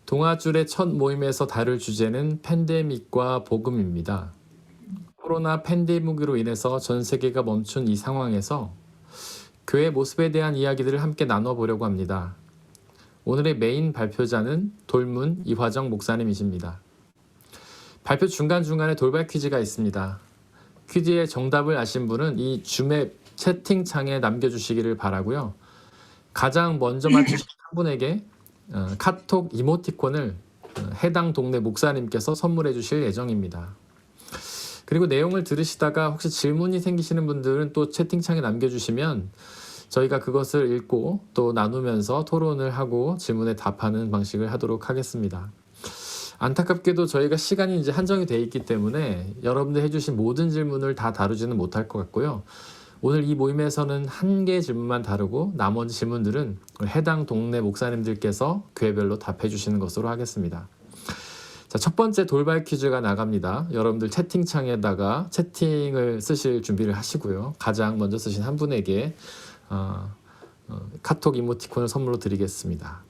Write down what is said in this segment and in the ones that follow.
동아줄의 첫 모임에서 다룰 주제는 팬데믹과 복음입니다. 코로나 팬데믹으로 인해서 전 세계가 멈춘 이 상황에서 교회 모습에 대한 이야기들을 함께 나눠보려고 합니다. 오늘의 메인 발표자는 돌문 이화정 목사님이십니다. 발표 중간중간에 돌발 퀴즈가 있습니다. 퀴즈의 정답을 아신 분은 이 줌의 채팅창에 남겨주시기를 바라고요. 가장 먼저 맞추신 한 분에게 카톡 이모티콘을 해당 동네 목사님께서 선물해 주실 예정입니다. 그리고 내용을 들으시다가 혹시 질문이 생기시는 분들은 또 채팅창에 남겨주시면 저희가 그것을 읽고 또 나누면서 토론을 하고 질문에 답하는 방식을 하도록 하겠습니다. 안타깝게도 저희가 시간이 이제 한정이 되어 있기 때문에 여러분들 해주신 모든 질문을 다 다루지는 못할 것 같고요. 오늘 이 모임에서는 한 개의 질문만 다루고 나머지 질문들은 해당 동네 목사님들께서 교회별로 답해 주시는 것으로 하겠습니다. 자, 첫 번째 돌발 퀴즈가 나갑니다. 여러분들 채팅창에다가 채팅을 쓰실 준비를 하시고요. 가장 먼저 쓰신 한 분에게 카톡 이모티콘을 선물로 드리겠습니다.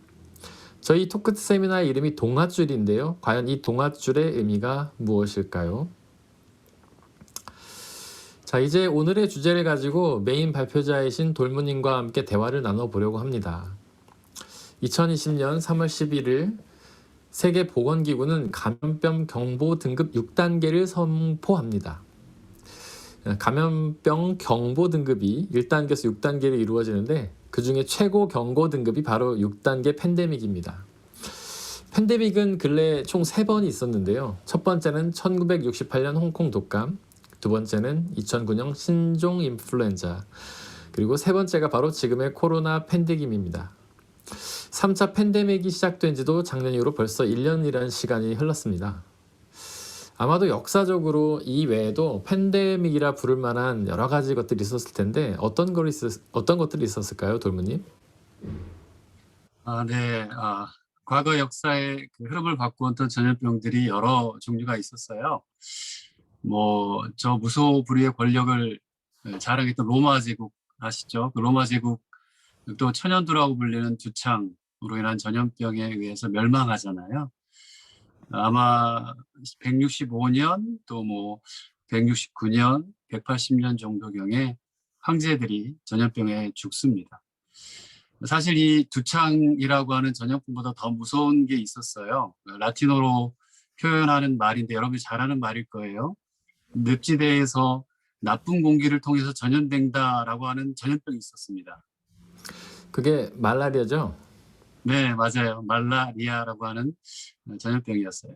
저희 토크 세미나의 이름이 동아줄인데요. 과연 이 동아줄의 의미가 무엇일까요? 자, 이제 오늘의 주제를 가지고 메인 발표자이신 돌무님과 함께 대화를 나눠보려고 합니다. 2020년 3월 11일 세계보건기구는 감염병 경보 등급 6단계를 선포합니다. 감염병 경보 등급이 1단계에서 6단계로 이루어지는데 그 중에 최고 경고 등급이 바로 6단계 팬데믹입니다. 팬데믹은 근래 총 3번이 있었는데요. 첫 번째는 1968년 홍콩 독감, 두 번째는 2009년 신종 인플루엔자, 그리고 세 번째가 바로 지금의 코로나 팬데믹입니다. 3차 팬데믹이 시작된 지도 작년 이후로 벌써 1년이라는 시간이 흘렀습니다. 아마도 역사적으로 이 외에도 팬데믹이라 부를 만한 여러 가지 것들이 있었을 텐데 어떤 것들이 있었을까요, 돌무님? 네. 과거 역사의 그 흐름을 바꾸었던 전염병들이 여러 종류가 있었어요. 저 무소불위의 권력을 자랑했던 로마 제국 아시죠? 그 로마 제국 또 천연두라고 불리는 두창으로 인한 전염병에 의해서 멸망하잖아요. 아마 165년 또 169년, 180년 정도경에 황제들이 전염병에 죽습니다. 사실 이 두창이라고 하는 전염병보다 더 무서운 게 있었어요. 라틴어로 표현하는 말인데 여러분이 잘 아는 말일 거예요. 늪지대에서 나쁜 공기를 통해서 전염된다라고 하는 전염병이 있었습니다. 그게 말라리아죠? 네, 맞아요. 말라리아라고 하는 전염병이었어요.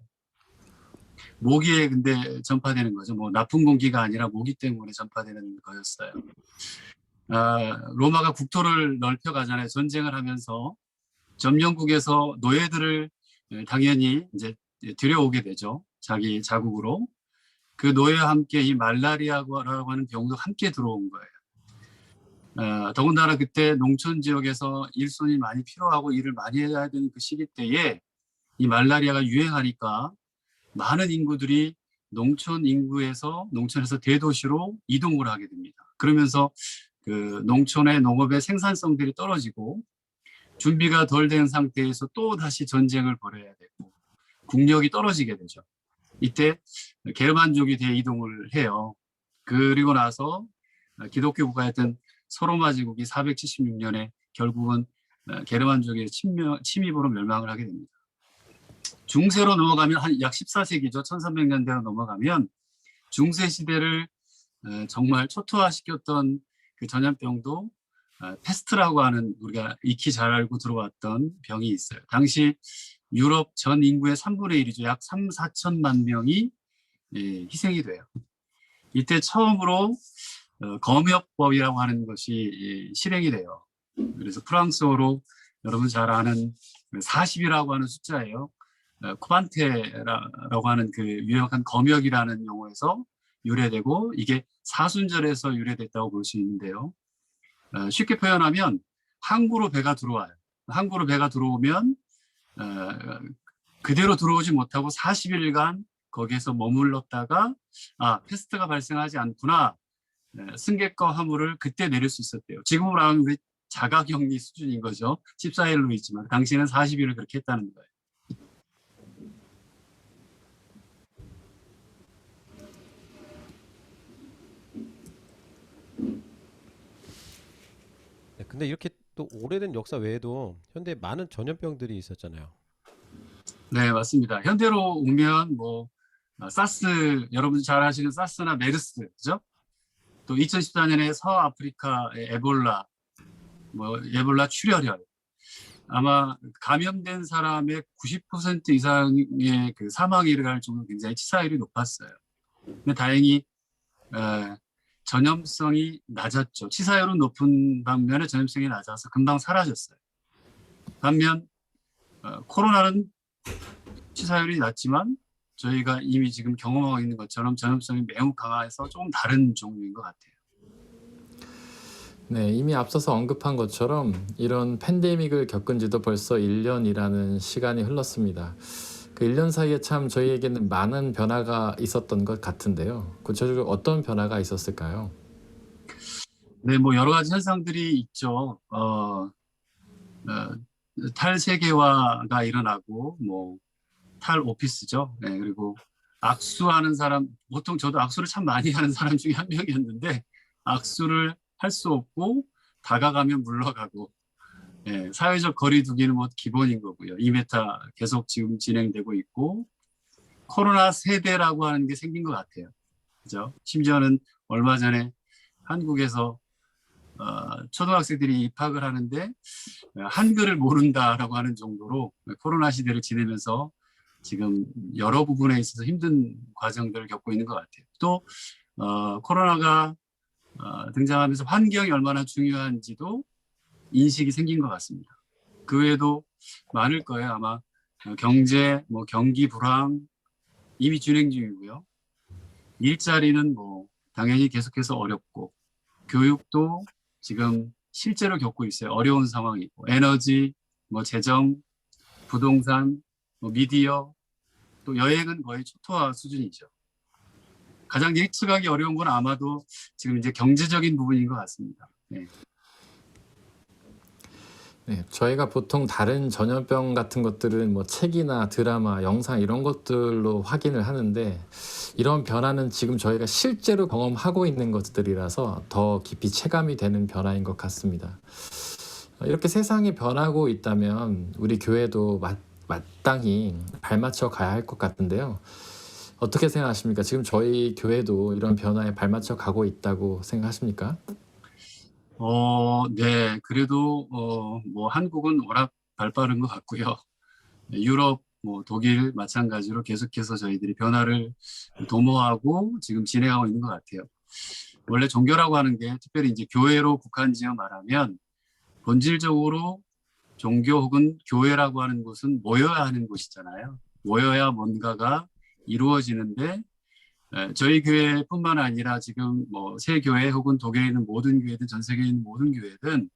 모기에 근데 전파되는 거죠. 나쁜 공기가 아니라 모기 때문에 전파되는 거였어요. 로마가 국토를 넓혀가잖아요. 전쟁을 하면서 점령국에서 노예들을 당연히 이제 들여오게 되죠. 자기 자국으로. 그 노예와 함께 이 말라리아라고 하는 병도 함께 들어온 거예요. 더군다나 그때 농촌 지역에서 일손이 많이 필요하고 일을 많이 해야 되는 그 시기 때에 이 말라리아가 유행하니까 많은 인구들이 농촌에서 대도시로 이동을 하게 됩니다. 그러면서 그 농촌의 농업의 생산성들이 떨어지고 준비가 덜 된 상태에서 또 다시 전쟁을 벌여야 되고 국력이 떨어지게 되죠. 이때 게르만족이 대이동을 해요. 그리고 나서 기독교 국가였던 소로마 제국이 476년에 결국은 게르만족의 침입으로 멸망을 하게 됩니다. 중세로 넘어가면 한 약 14세기죠. 1300년대로 넘어가면 중세 시대를 정말 초토화시켰던 그 전염병도 패스트라고 하는 우리가 익히 잘 알고 들어왔던 병이 있어요. 당시 유럽 전 인구의 3분의 1이죠. 약 3, 4천만 명이 희생이 돼요. 이때 처음으로 검역법이라고 하는 것이 실행이 돼요. 그래서 프랑스어로 여러분 잘 아는 40이라고 하는 숫자예요. 코반테라고 하는 그 유명한 검역이라는 용어에서 유래되고 이게 사순절에서 유래됐다고 볼 수 있는데요. 쉽게 표현하면 항구로 배가 들어와요. 항구로 배가 들어오면 그대로 들어오지 못하고 40일간 거기에서 머물렀다가 패스트가 발생하지 않구나. 승객과 화물을 그때 내릴 수 있었대요. 지금으로 하면 우리 자가격리 수준인 거죠. 14일로 있지만 당시에는 40일을 그렇게 했다는 거예요. 근데 이렇게 또 오래된 역사 외에도 현대에 많은 전염병들이 있었잖아요. 네, 맞습니다. 현대로 오면 뭐 사스 여러분 잘 아시는 사스나 메르스 그죠? 또 2014년에 서아프리카의 에볼라 뭐 에볼라 출혈 아마 감염된 사람의 90% 이상의 그 사망에 이르갈 정도로 굉장히 치사율이 높았어요. 근데 다행히 에, 전염성이 낮았죠. 치사율은 높은 반면에 전염성이 낮아서 금방 사라졌어요. 반면 코로나는 치사율이 낮지만 저희가 이미 지금 경험하고 있는 것처럼 전염성이 매우 강해서 조금 다른 종류인 것 같아요. 네, 이미 앞서서 언급한 것처럼 이런 팬데믹을 겪은 지도 벌써 1년이라는 시간이 흘렀습니다. 그 1년 사이에 참 저희에게는 많은 변화가 있었던 것 같은데요. 구체적으로 어떤 변화가 있었을까요? 네, 뭐 여러 가지 현상들이 있죠. 탈세계화가 일어나고 뭐 탈오피스죠. 네, 그리고 악수하는 사람, 보통 저도 악수를 참 많이 하는 사람 중에 한 명이었는데 악수를 할 수 없고 다가가면 물러가고 사회적 거리 두기는 뭐 기본인 거고요. 2m 계속 지금 진행되고 있고 코로나 세대라고 하는 게 생긴 것 같아요. 그죠? 심지어는 얼마 전에 한국에서 초등학생들이 입학을 하는데 한글을 모른다라고 하는 정도로 코로나 시대를 지내면서 지금 여러 부분에 있어서 힘든 과정들을 겪고 있는 것 같아요. 또 코로나가 등장하면서 환경이 얼마나 중요한지도 인식이 생긴 것 같습니다. 그 외에도 많을 거예요. 아마 경제, 뭐 경기 불황 이미 진행 중이고요. 일자리는 뭐 당연히 계속해서 어렵고 교육도 지금 실제로 겪고 있어요. 어려운 상황이고 에너지, 뭐 재정, 부동산, 뭐 미디어, 또 여행은 거의 초토화 수준이죠. 가장 예측하기 어려운 건 아마도 지금 이제 경제적인 부분인 것 같습니다. 네. 네, 저희가 보통 다른 전염병 같은 것들은 뭐 책이나 드라마, 영상 이런 것들로 확인을 하는데 이런 변화는 지금 저희가 실제로 경험하고 있는 것들이라서 더 깊이 체감이 되는 변화인 것 같습니다. 이렇게 세상이 변하고 있다면 우리 교회도 마땅히 발맞춰 가야 할 것 같은데요. 어떻게 생각하십니까? 지금 저희 교회도 이런 변화에 발맞춰 가고 있다고 생각하십니까? 네. 그래도 뭐 한국은 워낙 발빠른 것 같고요. 유럽, 뭐 독일 마찬가지로 계속해서 저희들이 변화를 도모하고 지금 진행하고 있는 것 같아요. 원래 종교라고 하는 게 특별히 이제 교회로 국한지어 말하면 본질적으로 종교 혹은 교회라고 하는 곳은 모여야 하는 곳이잖아요. 모여야 뭔가가 이루어지는데 저희 교회뿐만 아니라 지금 뭐 새 교회 혹은 독일에 있는 모든 교회든 전 세계에 있는 모든 교회든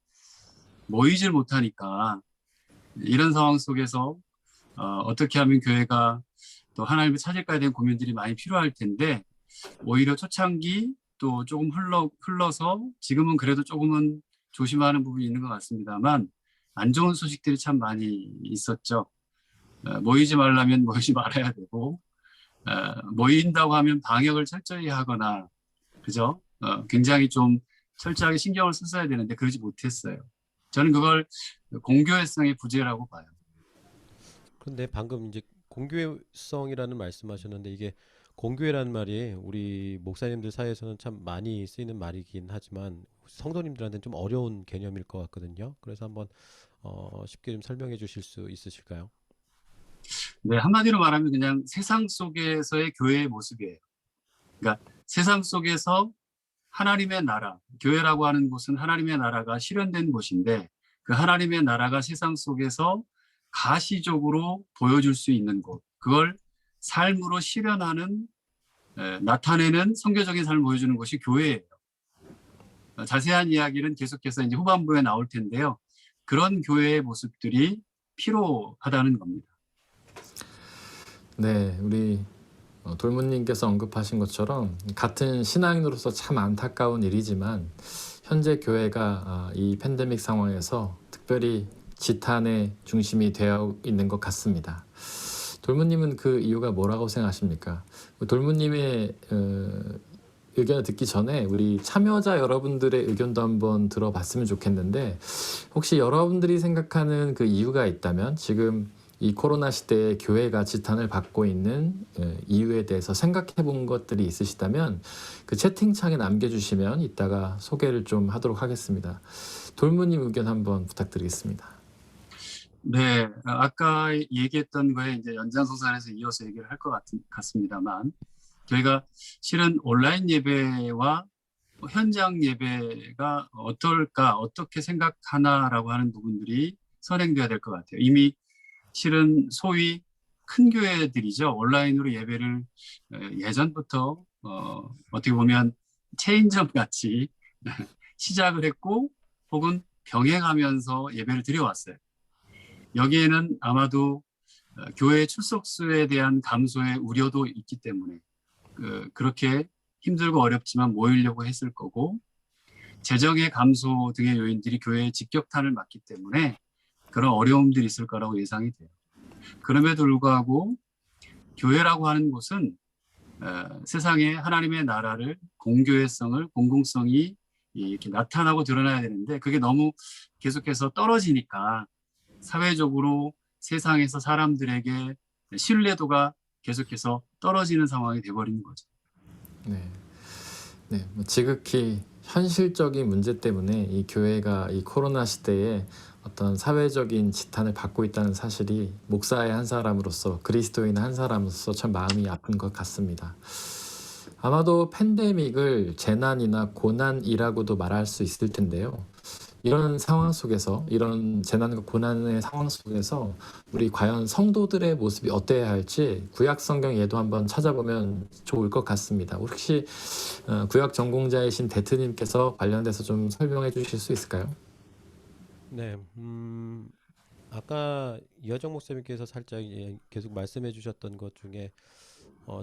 모이질 못하니까 이런 상황 속에서 어떻게 하면 교회가 또 하나님을 찾을까에 대한 고민들이 많이 필요할 텐데 오히려 초창기 또 조금 흘러서 지금은 그래도 조금은 조심하는 부분이 있는 것 같습니다만 안 좋은 소식들이 참 많이 있었죠. 모이지 말라면 모이지 말아야 되고 모인다고 하면 방역을 철저히 하거나 그죠? 굉장히 좀 철저하게 신경을 썼어야 되는데 그러지 못했어요. 저는 그걸 공교회성의 부재라고 봐요. 그런데 방금 이제 공교회성이라는 말씀하셨는데 이게 공교회라는 말이 우리 목사님들 사이에서는 참 많이 쓰이는 말이긴 하지만 성도님들한테는 좀 어려운 개념일 것 같거든요. 그래서 한번 쉽게 좀 설명해 주실 수 있으실까요? 네, 한마디로 말하면 그냥 세상 속에서의 교회의 모습이에요. 그러니까 세상 속에서 하나님의 나라, 교회라고 하는 곳은 하나님의 나라가 실현된 곳인데 그 하나님의 나라가 세상 속에서 가시적으로 보여줄 수 있는 곳, 그걸 삶으로 실현하는, 나타내는 선교적인 삶을 보여주는 것이 교회예요. 자세한 이야기는 계속해서 이제 후반부에 나올 텐데요. 그런 교회의 모습들이 필요하다는 겁니다. 네, 우리 돌무님께서 언급하신 것처럼 같은 신앙인으로서 참 안타까운 일이지만 현재 교회가 이 팬데믹 상황에서 특별히 지탄의 중심이 되어 있는 것 같습니다. 돌무님은 그 이유가 뭐라고 생각하십니까? 돌무님의 의견을 듣기 전에 우리 참여자 여러분들의 의견도 한번 들어봤으면 좋겠는데, 혹시 여러분들이 생각하는 그 이유가 있다면 지금 이 코로나 시대에 교회가 지탄을 받고 있는 이유에 대해서 생각해 본 것들이 있으시다면 그 채팅창에 남겨주시면 이따가 소개를 좀 하도록 하겠습니다. 돌무님 의견 한번 부탁드리겠습니다. 네, 아까 얘기했던 거에 이제 연장선상에서 이어서 얘기를 할 것 같습니다만, 저희가 실은 온라인 예배와 현장 예배가 어떨까, 어떻게 생각하나라고 하는 부분들이 선행돼야 될 것 같아요. 이미 실은 소위 큰 교회들이죠. 온라인으로 예배를 예전부터 어떻게 보면 체인점 같이 시작을 했고, 혹은 병행하면서 예배를 드려왔어요. 여기에는 아마도 교회 출석수에 대한 감소의 우려도 있기 때문에 그렇게 힘들고 어렵지만 모이려고 했을 거고, 재정의 감소 등의 요인들이 교회의 직격탄을 맞기 때문에 그런 어려움들이 있을 거라고 예상이 돼요. 그럼에도 불구하고 교회라고 하는 곳은 세상에 하나님의 나라를, 공교회성을, 공공성이 이렇게 나타나고 드러나야 되는데, 그게 너무 계속해서 떨어지니까 사회적으로 세상에서 사람들에게 신뢰도가 계속해서 떨어지는 상황이 돼버리는 거죠. 네, 뭐 지극히 현실적인 문제 때문에 이 교회가 이 코로나 시대에 어떤 사회적인 지탄을 받고 있다는 사실이 목사의 한 사람으로서, 그리스도인 한 사람으로서 참 마음이 아픈 것 같습니다. 아마도 팬데믹을 재난이나 고난이라고도 말할 수 있을 텐데요. 이런 상황 속에서, 이런 재난과 고난의 상황 속에서 우리 과연 성도들의 모습이 어때야 할지 구약 성경 예도 한번 찾아보면 좋을 것 같습니다. 혹시 구약 전공자이신 데트님께서 관련돼서 좀 설명해 주실 수 있을까요? 네, 아까 이하정 목사님께서 살짝 계속 말씀해 주셨던 것 중에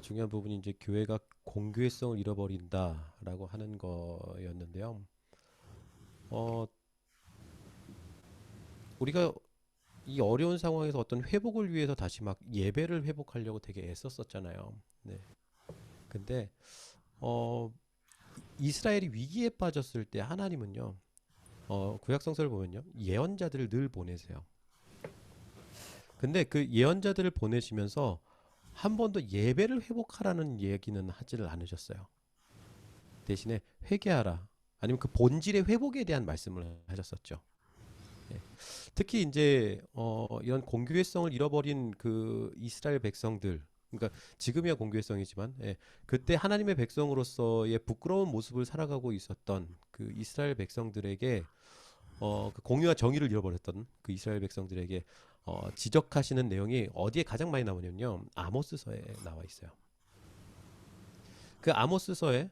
중요한 부분이 이제 교회가 공교회성을 잃어버린다라고 하는 거였는데요. 어, 우리가 이 어려운 상황에서 어떤 회복을 위해서 다시 막 예배를 회복하려고 되게 애썼었잖아요. 네. 근데 어, 이스라엘이 위기에 빠졌을 때 하나님은요, 구약 성서를 보면요, 예언자들을 늘 보내세요. 근데 그 예언자들을 보내시면서 한 번도 예배를 회복하라는 얘기는 하지를 않으셨어요. 대신에 회개하라, 아니면 그 본질의 회복에 대한 말씀을 하셨었죠. 예. 특히 이제 이런 공교회성을 잃어버린 그 이스라엘 백성들, 그러니까 지금이야 공교회성이지만, 예, 그때 하나님의 백성으로서의 부끄러운 모습을 살아가고 있었던 그 이스라엘 백성들에게 그 공의와 정의를 잃어버렸던 그 이스라엘 백성들에게 지적하시는 내용이 어디에 가장 많이 나오냐면요, 아모스서에 나와 있어요. 그 아모스서에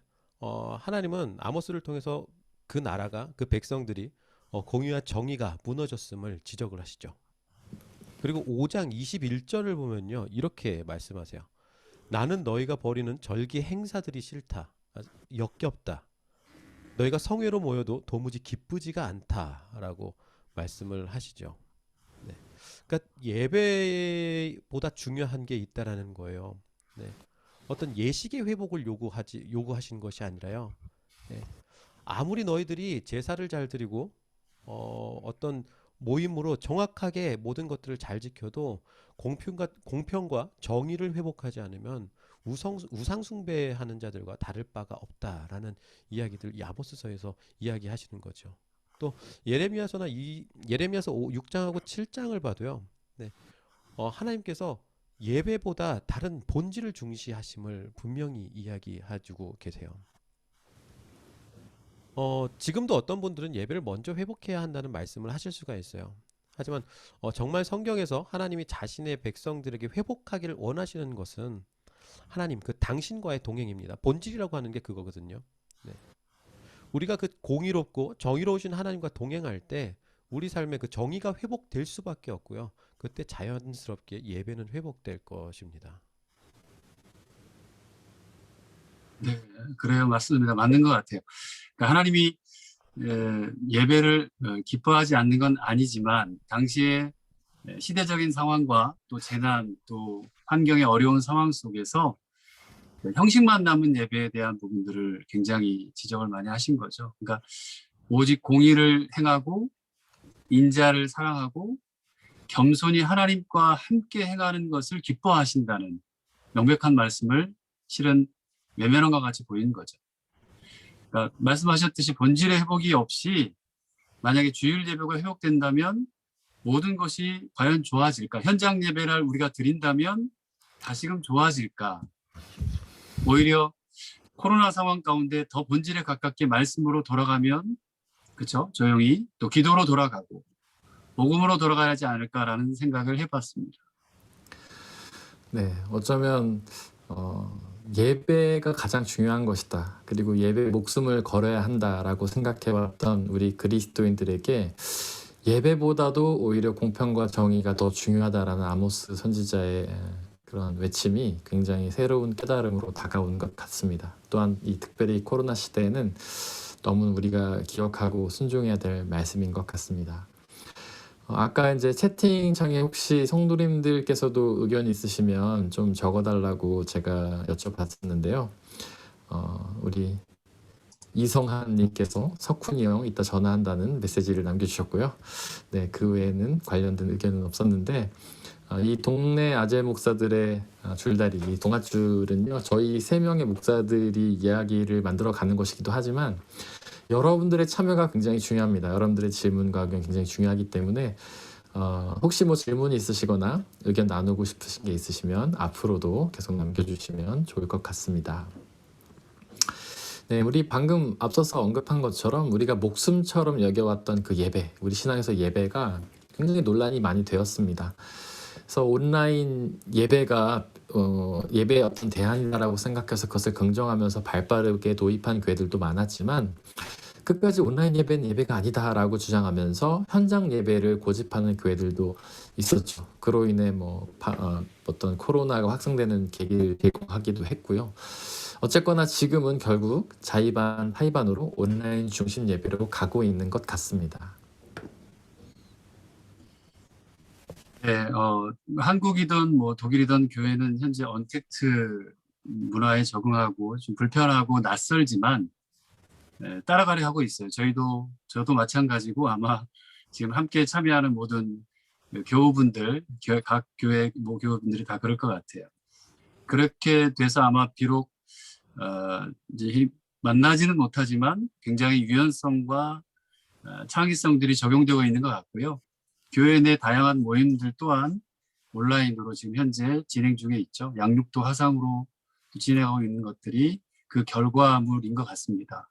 하나님은 아모스를 통해서 그 나라가, 그 백성들이 공의와 정의가 무너졌음을 지적을 하시죠. 그리고 5장 21절을 보면요, 이렇게 말씀하세요. 나는 너희가 벌이는 절기 행사들이 싫다, 역겹다. 너희가 성회로 모여도 도무지 기쁘지가 않다라고 말씀을 하시죠. 네. 그러니까 예배보다 중요한 게 있다라는 거예요. 네. 어떤 예식의 회복을 요구하신 것이 아니라요. 네. 아무리 너희들이 제사를 잘 드리고 어떤 모임으로 정확하게 모든 것들을 잘 지켜도 공평과 정의를 회복하지 않으면 우상 숭배하는 자들과 다를 바가 없다라는 이야기들 야보스서에서 이야기하시는 거죠. 또 예레미야서나 예레미야서 6장하고 7장을 봐도요. 네. 하나님께서 예배보다 다른 본질을 중시하심을 분명히 이야기해주고 계세요. 지금도 어떤 분들은 예배를 먼저 회복해야 한다는 말씀을 하실 수가 있어요. 하지만 정말 성경에서 하나님이 자신의 백성들에게 회복하기를 원하시는 것은 하나님 그 당신과의 동행입니다. 본질이라고 하는 게 그거거든요. 네. 우리가 그 공의롭고 정의로우신 하나님과 동행할 때 우리 삶의 그 정의가 회복될 수밖에 없고요. 그때 자연스럽게 예배는 회복될 것입니다. 네, 그래요. 맞습니다. 맞는 것 같아요. 그러니까 하나님이 예배를 기뻐하지 않는 건 아니지만, 당시에 시대적인 상황과 또 재난, 또 환경의 어려운 상황 속에서 형식만 남은 예배에 대한 부분들을 굉장히 지적을 많이 하신 거죠. 그러니까 오직 공의를 행하고 인자를 사랑하고 겸손히 하나님과 함께 행하는 것을 기뻐하신다는 명백한 말씀을 실은 외면함과 같이 보이는 거죠. 그러니까 말씀하셨듯이 본질의 회복이 없이 만약에 주일 예배가 회복된다면 모든 것이 과연 좋아질까? 현장 예배를 우리가 드린다면 다시금 좋아질까? 오히려 코로나 상황 가운데 더 본질에 가깝게 말씀으로 돌아가면, 그렇죠? 조용히 또 기도로 돌아가고 복음으로 돌아가야지 않을까라는 생각을 해봤습니다. 네, 어쩌면 예배가 가장 중요한 것이다. 그리고 예배 목숨을 걸어야 한다라고 생각해왔던 우리 그리스도인들에게 예배보다도 오히려 공평과 정의가 더 중요하다라는 아모스 선지자의 그런 외침이 굉장히 새로운 깨달음으로 다가온 것 같습니다. 또한 이 특별히 코로나 시대에는 너무 우리가 기억하고 순종해야 될 말씀인 것 같습니다. 아까 이제 채팅창에 혹시 성도님들께서도 의견 있으시면 좀 적어달라고 제가 여쭤봤었는데요. 우리 이성한님께서 석훈이 형 이따 전화한다는 메시지를 남겨주셨고요. 네, 그 외에는 관련된 의견은 없었는데 이 동네 아재 목사들의 줄다리, 이 동아줄은요, 저희 3명의 목사들이 이야기를 만들어 가는 것이기도 하지만 여러분들의 참여가 굉장히 중요합니다. 여러분들의 질문과 의견 굉장히 중요하기 때문에 혹시 뭐 질문이 있으시거나 의견 나누고 싶으신 게 있으시면 앞으로도 계속 남겨주시면 좋을 것 같습니다. 네, 우리 방금 앞서서 언급한 것처럼 우리가 목숨처럼 여겨왔던 그 예배, 우리 신앙에서 예배가 굉장히 논란이 많이 되었습니다. 그래서 온라인 예배가 예배의 어떤 대안이라고 생각해서 그것을 긍정하면서 발빠르게 도입한 교회들도 많았지만 끝까지 온라인 예배는 예배가 아니다라고 주장하면서 현장 예배를 고집하는 교회들도 있었죠. 그로 인해 어떤 코로나가 확산되는 계기를 제공하기도 했고요. 어쨌거나 지금은 결국 자의반 타의반으로 온라인 중심 예배로 가고 있는 것 같습니다. 네, 한국이든 뭐 독일이든 교회는 현재 언택트 문화에 적응하고 좀 불편하고 낯설지만 따라가려 하고 있어요. 저도 마찬가지고 아마 지금 함께 참여하는 모든 교우분들, 각 교회 교우분들이 다 그럴 것 같아요. 그렇게 돼서 아마 비록 이제 만나지는 못하지만 굉장히 유연성과 창의성들이 적용되고 있는 것 같고요. 교회 내 다양한 모임들 또한 온라인으로 지금 현재 진행 중에 있죠. 양육도 화상으로 진행하고 있는 것들이 그 결과물인 것 같습니다.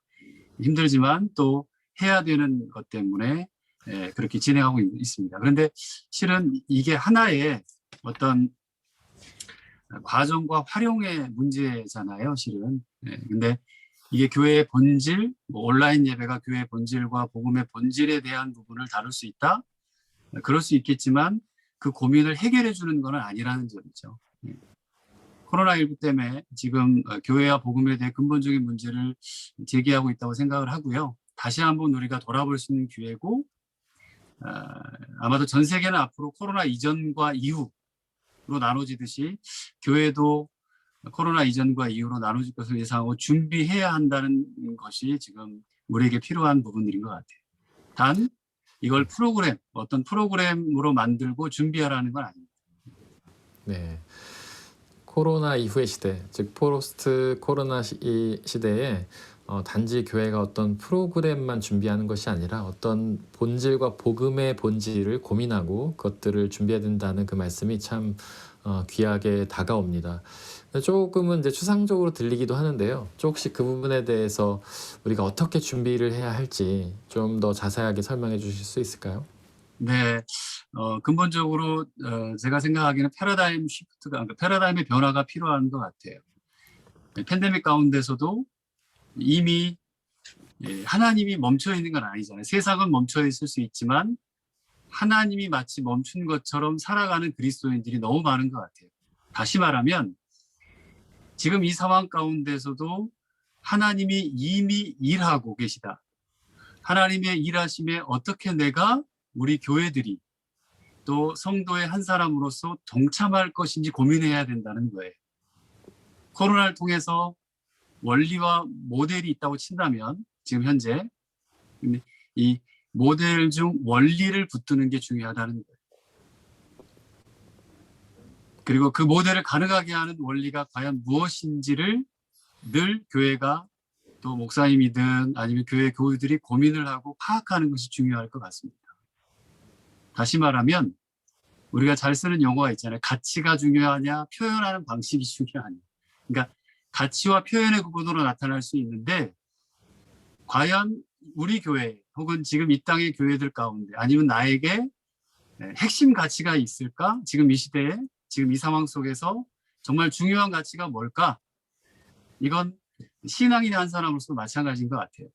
힘들지만 또 해야 되는 것 때문에 그렇게 진행하고 있습니다. 그런데 실은 이게 하나의 어떤 과정과 활용의 문제잖아요, 실은. 근데 이게 교회의 본질, 온라인 예배가 교회의 본질과 복음의 본질에 대한 부분을 다룰 수 있다? 그럴 수 있겠지만 그 고민을 해결해 주는 건 아니라는 점이죠. 코로나19 때문에 지금 교회와 복음에 대해 근본적인 문제를 제기하고 있다고 생각을 하고요. 다시 한번 우리가 돌아볼 수 있는 기회고 아마도 전 세계는 앞으로 코로나 이전과 이후로 나눠지듯이 교회도 코로나 이전과 이후로 나눠질 것을 예상하고 준비해야 한다는 것이 지금 우리에게 필요한 부분들인 것 같아요. 단 이걸 어떤 프로그램으로 만들고 준비하라는 건 아닙니다. 네, 코로나 이후의 시대, 즉 포스트 코로나 시대에 단지 교회가 어떤 프로그램만 준비하는 것이 아니라 어떤 본질과 복음의 본질을 고민하고 그것들을 준비해야 된다는 그 말씀이 참 귀하게 다가옵니다. 조금은 이제 추상적으로 들리기도 하는데요. 혹시 그 부분에 대해서 우리가 어떻게 준비를 해야 할지 좀 더 자세하게 설명해 주실 수 있을까요? 네, 근본적으로 제가 생각하기에는 패러다임의 변화가 필요한 것 같아요. 팬데믹 가운데서도 이미 하나님이 멈춰 있는 건 아니잖아요. 세상은 멈춰 있을 수 있지만 하나님이 마치 멈춘 것처럼 살아가는 그리스도인들이 너무 많은 것 같아요. 다시 말하면 지금 이 상황 가운데서도 하나님이 이미 일하고 계시다. 하나님의 일하심에 어떻게 내가 우리 교회들이 또 성도의 한 사람으로서 동참할 것인지 고민해야 된다는 거예요. 코로나를 통해서 원리와 모델이 있다고 친다면 지금 현재 근데 이 모델 중 원리를 붙드는 게 중요하다는 거예요. 그리고 그 모델을 가능하게 하는 원리가 과연 무엇인지를 늘 교회가 또 목사님이든 아니면 교회 교우들이 고민을 하고 파악하는 것이 중요할 것 같습니다. 다시 말하면 우리가 잘 쓰는 용어가 있잖아요. 가치가 중요하냐, 표현하는 방식이 중요하냐. 그러니까 가치와 표현의 구분으로 나타날 수 있는데 과연 우리 교회 혹은 지금 이 땅의 교회들 가운데 아니면 나에게 핵심 가치가 있을까? 지금 이 시대에 지금 이 상황 속에서 정말 중요한 가치가 뭘까? 이건 신앙인의 한 사람으로서 마찬가지인 것 같아요.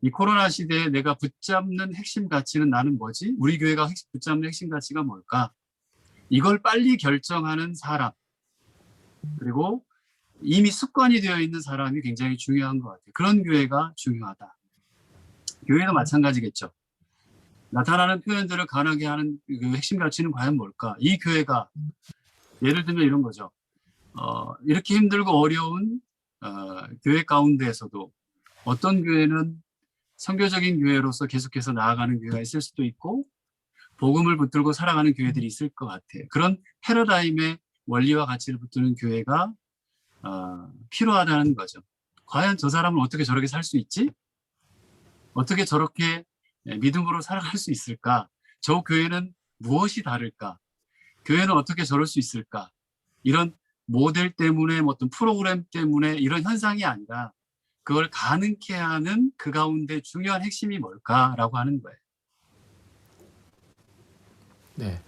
이 코로나 시대에 내가 붙잡는 핵심 가치는 나는 뭐지? 우리 교회가 붙잡는 핵심 가치가 뭘까? 이걸 빨리 결정하는 사람 그리고 이미 습관이 되어 있는 사람이 굉장히 중요한 것 같아요. 그런 교회가 중요하다. 교회도 마찬가지겠죠. 나타나는 표현들을 가능하게 하는 그 핵심 가치는 과연 뭘까? 이 교회가 예를 들면 이런 거죠. 이렇게 힘들고 어려운 교회 가운데에서도 어떤 교회는 선교적인 교회로서 계속해서 나아가는 교회가 있을 수도 있고 복음을 붙들고 살아가는 교회들이 있을 것 같아요. 그런 패러다임의 원리와 가치를 붙드는 교회가 필요하다는 거죠. 과연 저 사람은 어떻게 저렇게 살 수 있지? 어떻게 저렇게 믿음으로 살아갈 수 있을까? 저 교회는 무엇이 다를까? 교회는 어떻게 저럴 수 있을까? 이런 모델 때문에 어떤 프로그램 때문에 이런 현상이 아니라 그걸 가능케 하는 그 가운데 중요한 핵심이 뭘까라고 하는 거예요. 네,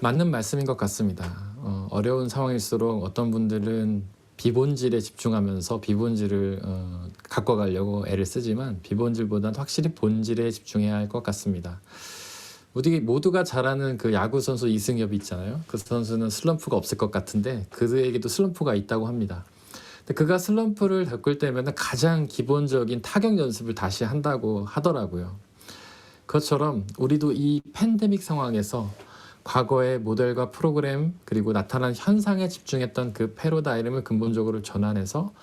맞는 말씀인 것 같습니다. 어려운 상황일수록 어떤 분들은 비본질에 집중하면서 비본질을 갖고 가려고 애를 쓰지만 비본질보다는 확실히 본질에 집중해야 할 것 같습니다. 우리 모두가 잘 아는 그 야구 선수 이승엽 있잖아요. 그 선수는 슬럼프가 없을 것 같은데 그에게도 슬럼프가 있다고 합니다. 근데 그가 슬럼프를 겪을 때면 가장 기본적인 타격 연습을 다시 한다고 하더라고요. 그것처럼 우리도 이 팬데믹 상황에서 과거의 모델과 프로그램 그리고 나타난 현상에 집중했던 그 패러다임을 근본적으로 전환해서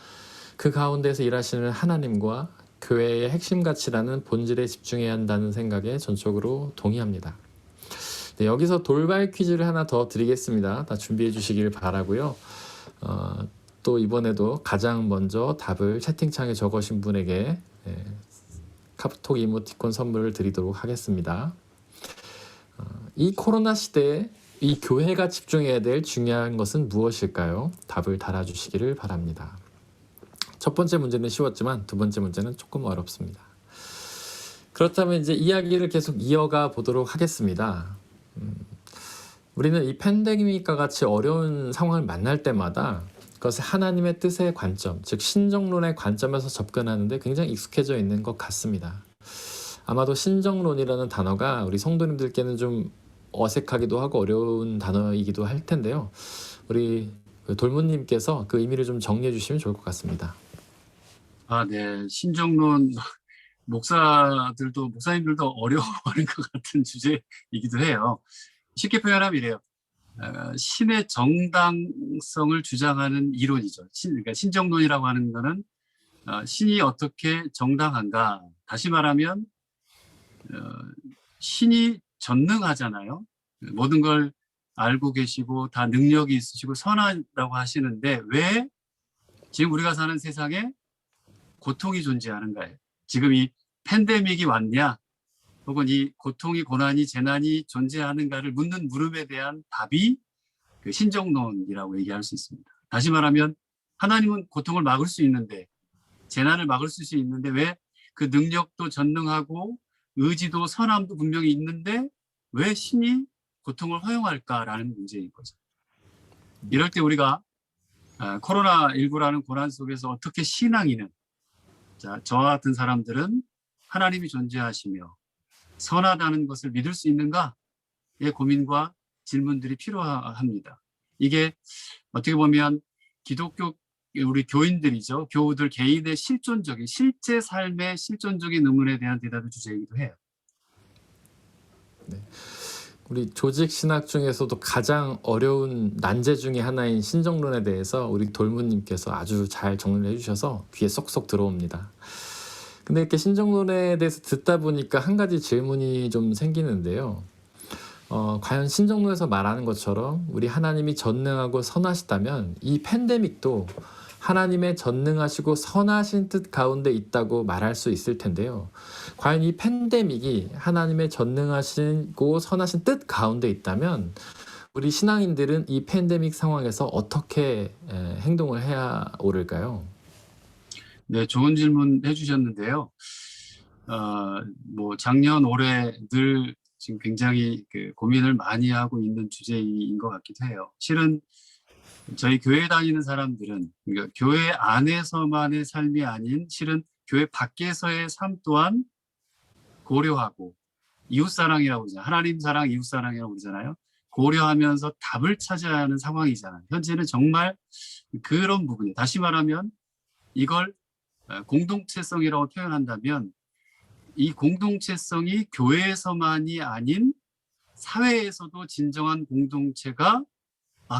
그 가운데서 일하시는 하나님과 교회의 핵심 가치라는 본질에 집중해야 한다는 생각에 전적으로 동의합니다. 네, 여기서 돌발 퀴즈를 하나 더 드리겠습니다. 다 준비해 주시길 바라고요. 또 이번에도 가장 먼저 답을 채팅창에 적으신 분에게 카톡 이모티콘 선물을 드리도록 하겠습니다. 이 코로나 시대에 이 교회가 집중해야 될 중요한 것은 무엇일까요? 답을 달아주시기를 바랍니다. 첫 번째 문제는 쉬웠지만 두 번째 문제는 조금 어렵습니다. 그렇다면 이제 이야기를 계속 이어가 보도록 하겠습니다. 우리는 이 팬데믹과 같이 어려운 상황을 만날 때마다 그것을 하나님의 뜻의 관점, 즉 신정론의 관점에서 접근하는데 굉장히 익숙해져 있는 것 같습니다. 아마도 신정론이라는 단어가 우리 성도님들께는 좀 어색하기도 하고 어려운 단어이기도 할 텐데요. 우리 돌무님께서 그 의미를 좀 정리해 주시면 좋을 것 같습니다. 네. 신정론 목사님들도 어려워하는 것 같은 주제이기도 해요. 쉽게 표현하면 이래요. 신의 정당성을 주장하는 이론이죠. 그러니까 신정론이라고 하는 거는 신이 어떻게 정당한가. 다시 말하면 신이 전능하잖아요. 모든 걸 알고 계시고 다 능력이 있으시고 선하다고 하시는데 왜 지금 우리가 사는 세상에 고통이 존재하는가요? 지금 이 팬데믹이 왔냐? 혹은 이 고통이 고난이 재난이 존재하는가를 묻는 물음에 대한 답이 그 신정론이라고 얘기할 수 있습니다. 다시 말하면 하나님은 고통을 막을 수 있는데 재난을 막을 수 있는데 왜 그 능력도 전능하고 의지도 선함도 분명히 있는데 왜 신이 고통을 허용할까라는 문제인 거죠. 이럴 때 우리가 코로나19라는 고난 속에서 어떻게 신앙인은 저와 같은 사람들은 하나님이 존재하시며 선하다는 것을 믿을 수 있는가의 고민과 질문들이 필요합니다. 이게 어떻게 보면 기독교 우리 교인들이죠. 교우들 개인의 실존적인 실제 삶의 실존적인 의문에 대한 대답의 주제이기도 해요. 네. 우리 조직 신학 중에서도 가장 어려운 난제 중에 하나인 신정론에 대해서 우리 돌무님께서 아주 잘 정리를 해주셔서 귀에 쏙쏙 들어옵니다. 근데 이렇게 신정론에 대해서 듣다 보니까 한 가지 질문이 좀 생기는데요. 과연 신정론에서 말하는 것처럼 우리 하나님이 전능하고 선하시다면 이 팬데믹도 하나님의 전능하시고 선하신 뜻 가운데 있다고 말할 수 있을 텐데요. 과연 이 팬데믹이 하나님의 전능하시고 선하신 뜻 가운데 있다면 우리 신앙인들은 이 팬데믹 상황에서 어떻게 행동을 해야 옳을까요? 네, 좋은 질문 해주셨는데요. 뭐 작년 올해 늘 지금 굉장히 그 고민을 많이 하고 있는 주제인 것 같기도 해요. 실은 저희 교회 다니는 사람들은 그러니까 교회 안에서만의 삶이 아닌 실은 교회 밖에서의 삶 또한 고려하고 이웃사랑이라고 그러잖아요. 하나님 사랑, 이웃사랑이라고 그러잖아요. 고려하면서 답을 찾아야 하는 상황이잖아요. 현재는 정말 그런 부분이에요. 다시 말하면 이걸 공동체성이라고 표현한다면 이 공동체성이 교회에서만이 아닌 사회에서도 진정한 공동체가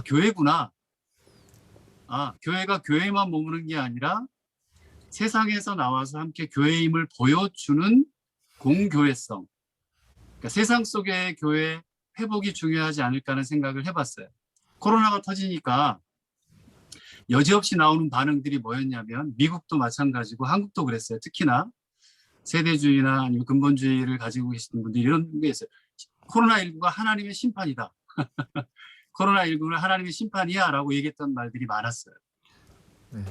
교회구나. 교회가 교회만 머무는 게 아니라 세상에서 나와서 함께 교회임을 보여주는 공교회성. 그러니까 세상 속의 교회 회복이 중요하지 않을까 하는 생각을 해봤어요. 코로나가 터지니까 여지없이 나오는 반응들이 뭐였냐면 미국도 마찬가지고 한국도 그랬어요. 특히나 세대주의나 아니면 근본주의를 가지고 계시는 분들이 이런 게 있어요. 코로나19가 하나님의 심판이다. 코로나19는 하나님의 심판이야 라고 얘기했던 말들이 많았어요. 네,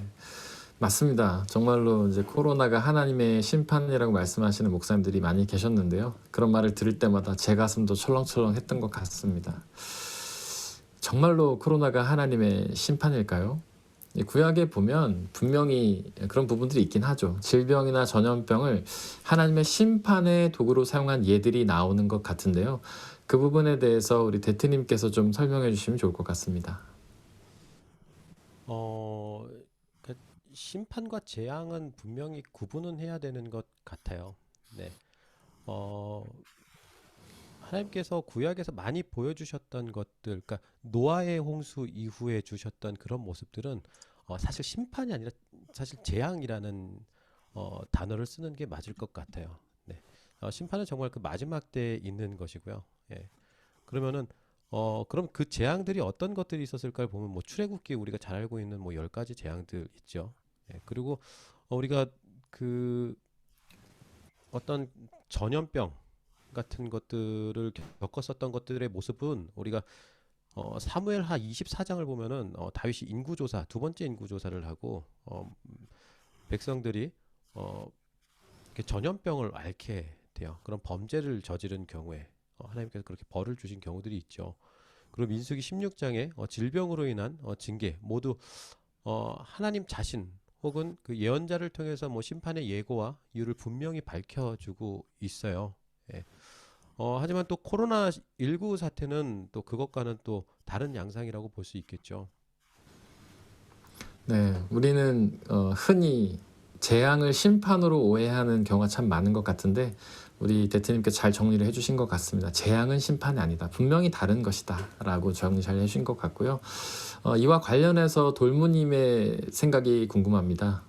맞습니다. 정말로 이제 코로나가 하나님의 심판이라고 말씀하시는 목사님들이 많이 계셨는데요. 그런 말을 들을 때마다 제 가슴도 철렁철렁 했던 것 같습니다. 정말로 코로나가 하나님의 심판일까요? 구약에 보면 분명히 그런 부분들이 있긴 하죠. 질병이나 전염병을 하나님의 심판의 도구로 사용한 예들이 나오는 것 같은데요. 그 부분에 대해서 우리 대트님께서 좀 설명해 주시면 좋을 것 같습니다. 그러니까 심판과 재앙은 분명히 구분은 해야 되는 것 같아요. 네. 어, 하나님께서 구약에서 많이 보여주셨던 것들, 그러니까 노아의 홍수 이후에 주셨던 그런 모습들은 사실 심판이 아니라 사실 재앙이라는 단어를 쓰는 게 맞을 것 같아요. 네. 심판은 정말 그 마지막 때에 있는 것이고요. 예. 그러면은 그럼 그 재앙들이 어떤 것들이 있었을까를 보면 뭐 출애굽기에 우리가 잘 알고 있는 뭐 10가지 재앙들 있죠. 예. 그리고 우리가 그 어떤 전염병 같은 것들을 겪었었던 것들의 모습은 우리가 사무엘하 24장을 보면은 다윗이 인구조사 두 번째 인구조사를 하고 백성들이 이렇게 전염병을 앓게 돼요. 그런 범죄를 저지른 경우에 하나님께서 그렇게 벌을 주신 경우들이 있죠. 그리고 민수기 16장에 질병으로 인한 징계 모두 하나님 자신 혹은 그 예언자를 통해서 뭐 심판의 예고와 이유를 분명히 밝혀주고 있어요. 예. 하지만 또 코로나19 사태는 또 그것과는 또 다른 양상이라고 볼 수 있겠죠. 네, 우리는 흔히 재앙을 심판으로 오해하는 경우가 참 많은 것 같은데 우리 대트님께 잘 정리를 해주신 것 같습니다. 재앙은 심판이 아니다. 분명히 다른 것이다 라고 정리 잘 해주신 것 같고요. 이와 관련해서 돌무님의 생각이 궁금합니다.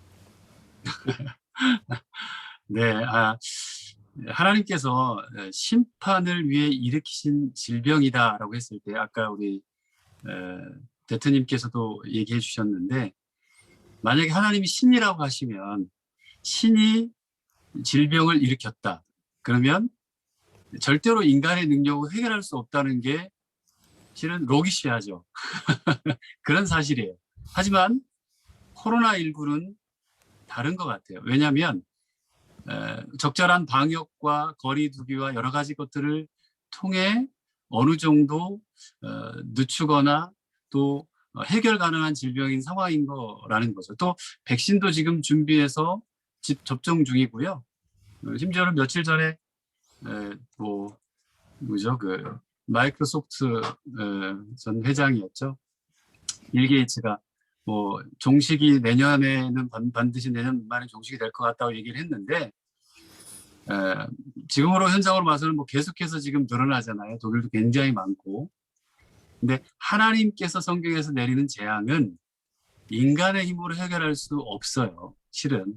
네, 하나님께서 심판을 위해 일으키신 질병이다라고 했을 때 아까 우리 대트님께서도 얘기해 주셨는데 만약에 하나님이 신이라고 하시면 신이 질병을 일으켰다. 그러면 절대로 인간의 능력으로 해결할 수 없다는 게 실은 로기시하죠. 그런 사실이에요. 하지만 코로나19는 다른 것 같아요. 왜냐하면 적절한 방역과 거리 두기와 여러 가지 것들을 통해 어느 정도 늦추거나 또 해결 가능한 질병인 상황인 거라는 거죠. 또 백신도 지금 준비해서 접종 중이고요. 심지어는 며칠 전에 그 마이크로소프트 전 회장이었죠. 빌 게이츠가 뭐 종식이 내년에는 반드시 내년 말에 종식이 될 것 같다고 얘기를 했는데 지금으로 현장으로 봐서는 뭐 계속해서 지금 늘어나잖아요. 독일도 굉장히 많고. 근데 하나님께서 성경에서 내리는 재앙은 인간의 힘으로 해결할 수 없어요. 실은.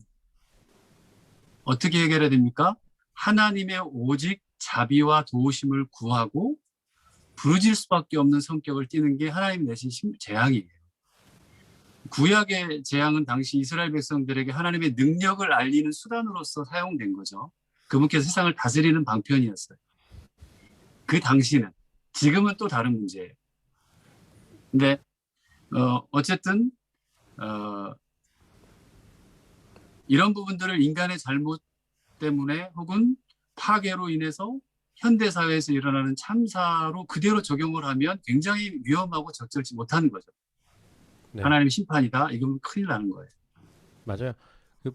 어떻게 해결해야 됩니까? 하나님의 오직 자비와 도우심을 구하고 부르질 수밖에 없는 성격을 띠는 게 하나님 내신 재앙이에요. 구약의 재앙은 당시 이스라엘 백성들에게 하나님의 능력을 알리는 수단으로서 사용된 거죠. 그분께서 세상을 다스리는 방편이었어요. 그 당시는. 지금은 또 다른 문제예요. 근데 어쨌든 이런 부분들을 인간의 잘못 때문에 혹은 파괴로 인해서 현대사회에서 일어나는 참사로 그대로 적용을 하면 굉장히 위험하고 적절치 못한 거죠. 네. 하나님의 심판이다. 이건 큰일 나는 거예요. 맞아요.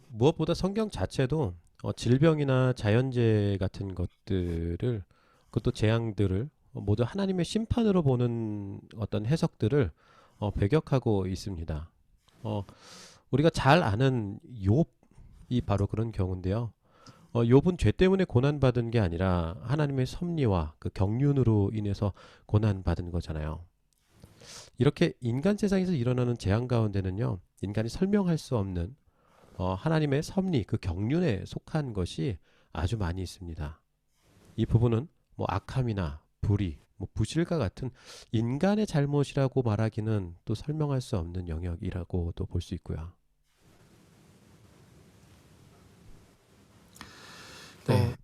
무엇보다 성경 자체도 질병이나 자연재해 같은 것들을 그것도 재앙들을 모두 하나님의 심판으로 보는 어떤 해석들을 배격하고 있습니다. 우리가 잘 아는 욥이 바로 그런 경우인데요. 욥은 죄 때문에 고난받은 게 아니라 하나님의 섭리와 그 경륜으로 인해서 고난받은 거잖아요. 이렇게 인간 세상에서 일어나는 재앙 가운데는요, 인간이 설명할 수 없는 하나님의 섭리, 그 경륜에 속한 것이 아주 많이 있습니다. 이 부분은 뭐 악함이나 불의, 뭐 부실과 같은 인간의 잘못이라고 말하기는 또 설명할 수 없는 영역이라고도 볼 수 있고요. 네.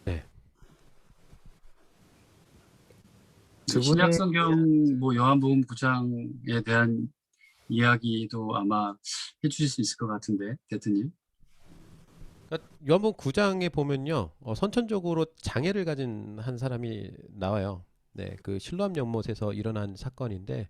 네. 두 분의 신약성경 뭐 요한복음 9장에 대한 이야기도 아마 해주실 수 있을 것 같은데, 대표님. 그러니까 요한복음 9장에 보면요, 선천적으로 장애를 가진 한 사람이 나와요. 네, 그 실로암 연못에서 일어난 사건인데,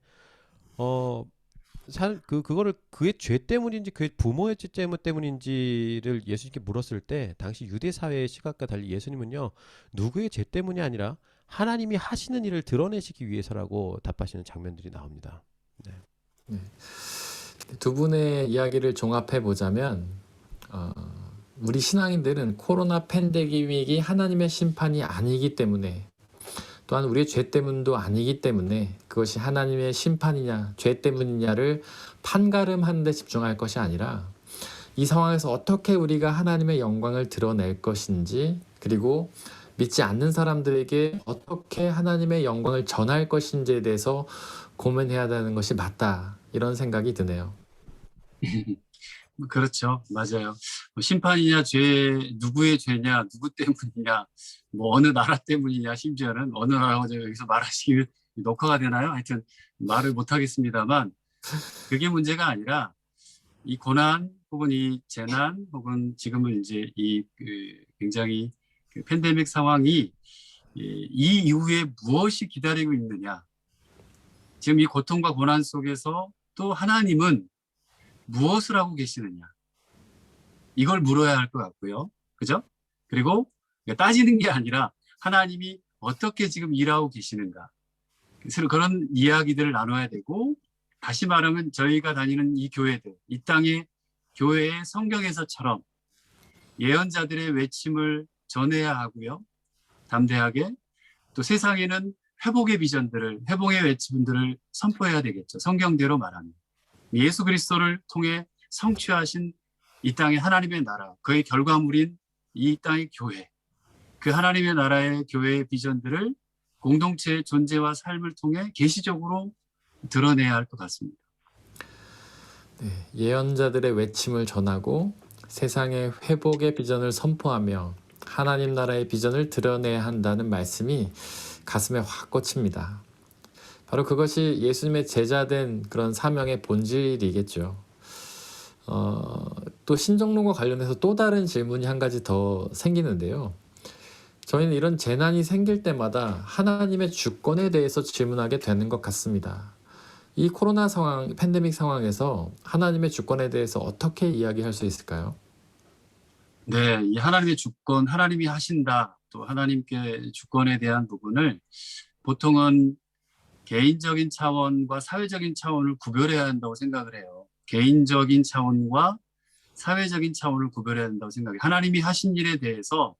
그거를 그의 죄 때문인지 그의 부모의 죄 때문인지를 예수님께 물었을 때, 당시 유대 사회의 시각과 달리 예수님은요, 누구의 죄 때문이 아니라 하나님이 하시는 일을 드러내시기 위해서라고 답하시는 장면들이 나옵니다. 네. 네. 두 분의 이야기를 종합해 보자면 우리 신앙인들은 코로나 팬데믹이 하나님의 심판이 아니기 때문에, 또한 우리의 죄 때문도 아니기 때문에 그것이 하나님의 심판이냐 죄 때문이냐를 판가름하는 데 집중할 것이 아니라 이 상황에서 어떻게 우리가 하나님의 영광을 드러낼 것인지, 그리고 믿지 않는 사람들에게 어떻게 하나님의 영광을 전할 것인지에 대해서 고민해야 되는 것이 맞다, 이런 생각이 드네요. 그렇죠. 맞아요. 뭐 심판이냐, 누구의 죄냐, 누구 때문이냐, 뭐 어느 나라 때문이냐, 심지어는 어느 나라고 제가 여기서 말하시면 녹화가 되나요? 하여튼 말을 못 하겠습니다만, 그게 문제가 아니라 이 고난 혹은 이 재난 혹은 지금은 이제 굉장히 팬데믹 상황이 이 이후에 무엇이 기다리고 있느냐. 지금 이 고통과 고난 속에서 또 하나님은 무엇을 하고 계시느냐. 이걸 물어야 할 것 같고요. 그죠? 그리고 따지는 게 아니라 하나님이 어떻게 지금 일하고 계시는가. 그런 이야기들을 나눠야 되고, 다시 말하면 저희가 다니는 이 교회들, 이 땅의 교회의 성경에서처럼 예언자들의 외침을 전해야 하고요. 담대하게. 또 세상에는 회복의 비전들을, 회복의 외침들을 선포해야 되겠죠. 성경대로 말하면. 예수 그리스도를 통해 성취하신 이 땅의 하나님의 나라, 그의 결과물인 이 땅의 교회, 그 하나님의 나라의 교회의 비전들을 공동체의 존재와 삶을 통해 계시적으로 드러내야 할 것 같습니다. 네, 예언자들의 외침을 전하고 세상의 회복의 비전을 선포하며 하나님 나라의 비전을 드러내야 한다는 말씀이 가슴에 확 꽂힙니다. 바로 그것이 예수님의 제자된 그런 사명의 본질이겠죠. 또 신정론과 관련해서 또 다른 질문이 한 가지 더 생기는데요. 저희는 이런 재난이 생길 때마다 하나님의 주권에 대해서 질문하게 되는 것 같습니다. 이 코로나 상황, 팬데믹 상황에서 하나님의 주권에 대해서 어떻게 이야기할 수 있을까요? 네, 이 하나님의 주권, 하나님이 하신다, 또 하나님께 주권에 대한 부분을 보통은 개인적인 차원과 사회적인 차원을 구별해야 한다고 생각을 해요. 개인적인 차원과 사회적인 차원을 구별해야 된다고 생각해요. 하나님이 하신 일에 대해서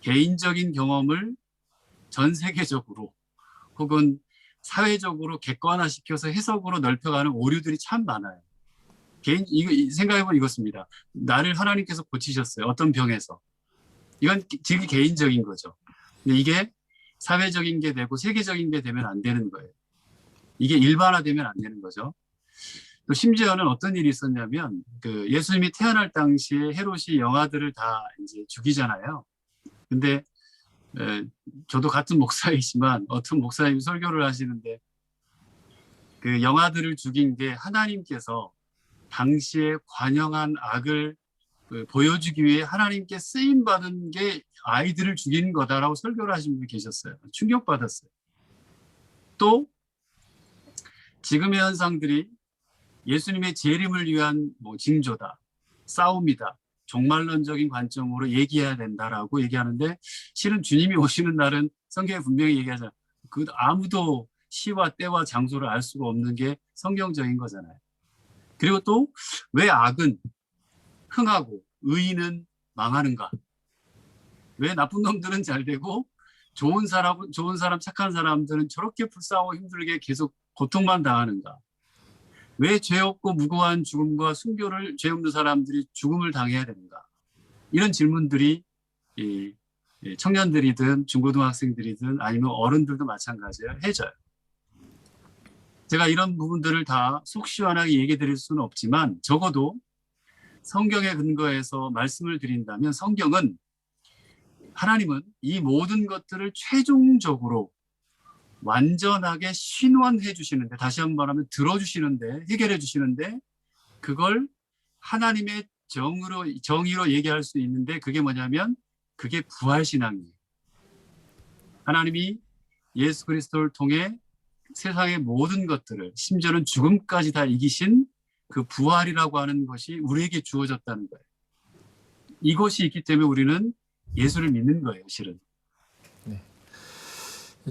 개인적인 경험을 전 세계적으로 혹은 사회적으로 객관화시켜서 해석으로 넓혀가는 오류들이 참 많아요. 생각해보면 이것입니다. 나를 하나님께서 고치셨어요. 어떤 병에서. 이건 되게 개인적인 거죠. 근데 이게 사회적인 게 되고 세계적인 게 되면 안 되는 거예요. 이게 일반화되면 안 되는 거죠. 또 심지어는 어떤 일이 있었냐면 그 예수님이 태어날 당시에 헤롯이 영아들을 다 이제 죽이잖아요. 근데 저도 같은 목사이지만 어떤 목사님이 설교를 하시는데 그 영아들을 죽인 게 하나님께서 당시에 관영한 악을 보여주기 위해 하나님께 쓰임 받은 게 아이들을 죽인 거다라고 설교를 하신 분이 계셨어요. 충격받았어요. 또 지금의 현상들이 예수님의 재림을 위한 징조다, 싸움이다, 종말론적인 관점으로 얘기해야 된다라고 얘기하는데 실은 주님이 오시는 날은 성경에 분명히 얘기하잖아요. 그 아무도 시와 때와 장소를 알 수가 없는 게 성경적인 거잖아요. 그리고 또 왜 악은 흥하고 의인은 망하는가? 왜 나쁜 놈들은 잘 되고 좋은 사람, 착한 사람들은 저렇게 불쌍하고 힘들게 계속 고통만 당하는가? 왜 죄 없고 무고한 죽음과 순교를 죄 없는 사람들이 죽음을 당해야 되는가? 이런 질문들이 청년들이든 중고등학생들이든 아니면 어른들도 마찬가지예요. 해져요. 제가 이런 부분들을 다 속 시원하게 얘기 드릴 수는 없지만 적어도 성경에 근거해서 말씀을 드린다면 하나님은 이 모든 것들을 최종적으로 완전하게 신원해 주시는데, 다시 한번 하면 들어주시는데, 해결해 주시는데, 그걸 하나님의 정의로 얘기할 수 있는데, 그게 뭐냐면 그게 부활신앙이에요. 하나님이 예수 그리스도를 통해 세상의 모든 것들을, 심지어는 죽음까지 다 이기신 그 부활이라고 하는 것이 우리에게 주어졌다는 거예요. 이것이 있기 때문에 우리는 예수를 믿는 거예요, 실은.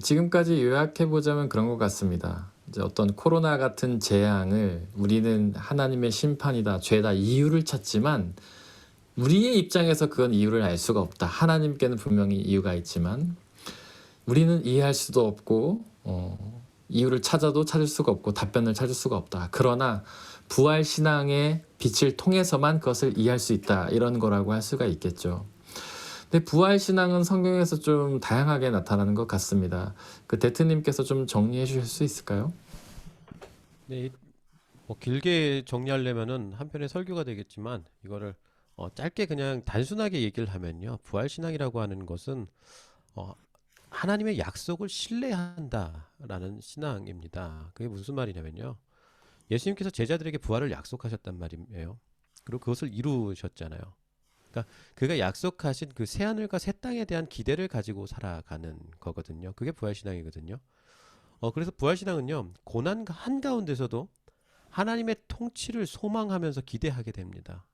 지금까지 요약해보자면 그런 것 같습니다. 이제 어떤 코로나 같은 재앙을 우리는 하나님의 심판이다, 죄다 이유를 찾지만 우리의 입장에서 그건 이유를 알 수가 없다. 하나님께는 분명히 이유가 있지만 우리는 이해할 수도 없고 이유를 찾아도 찾을 수가 없고 답변을 찾을 수가 없다. 그러나 부활신앙의 빛을 통해서만 그것을 이해할 수 있다. 이런 거라고 할 수가 있겠죠. 근데 부활신앙은 성경에서 좀 다양하게 나타나는 것 같습니다. 그 대트님께서 좀 정리해 주실 수 있을까요? 네, 길게 정리하려면은 한편의 설교가 되겠지만 이거를 짧게 그냥 단순하게 얘기를 하면요. 부활신앙이라고 하는 것은 어, 하나님의 약속을 신뢰한다라는 신앙입니다. 그게 무슨 말이냐면요. 예수님께서 제자들에게 부활을 약속하셨단 말이에요. 그리고 그것을 이루셨잖아요. 그러니까 그가 약속하신 그 새하늘과 새 땅에 대한 기대를 가지고 살아가는 거거든요. 그게 부활신앙이거든요. 그래서 부활신앙은요. 고난 한가운데서도 하나님의 통치를 소망하면서 기대하게 됩니다.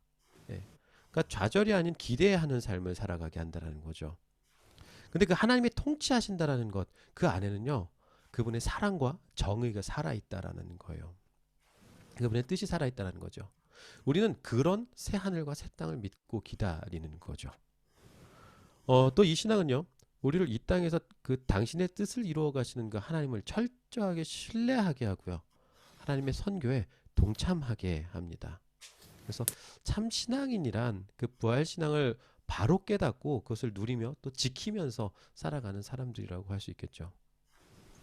예. 그러니까 좌절이 아닌 기대하는 삶을 살아가게 한다는 거죠. 근데 그 하나님이 통치하신다라는 것, 그 안에는요. 그분의 사랑과 정의가 살아있다라는 거예요. 그분의 뜻이 살아있다는 거죠. 우리는 그런 새 하늘과 새 땅을 믿고 기다리는 거죠. 또 이 신앙은요. 우리를 이 땅에서 그 당신의 뜻을 이루어 가시는 그 하나님을 철저하게 신뢰하게 하고요. 하나님의 선교에 동참하게 합니다. 그래서 참 신앙인이란 그 부활 신앙을 바로 깨닫고 그것을 누리며 또 지키면서 살아가는 사람들이라고 할 수 있겠죠.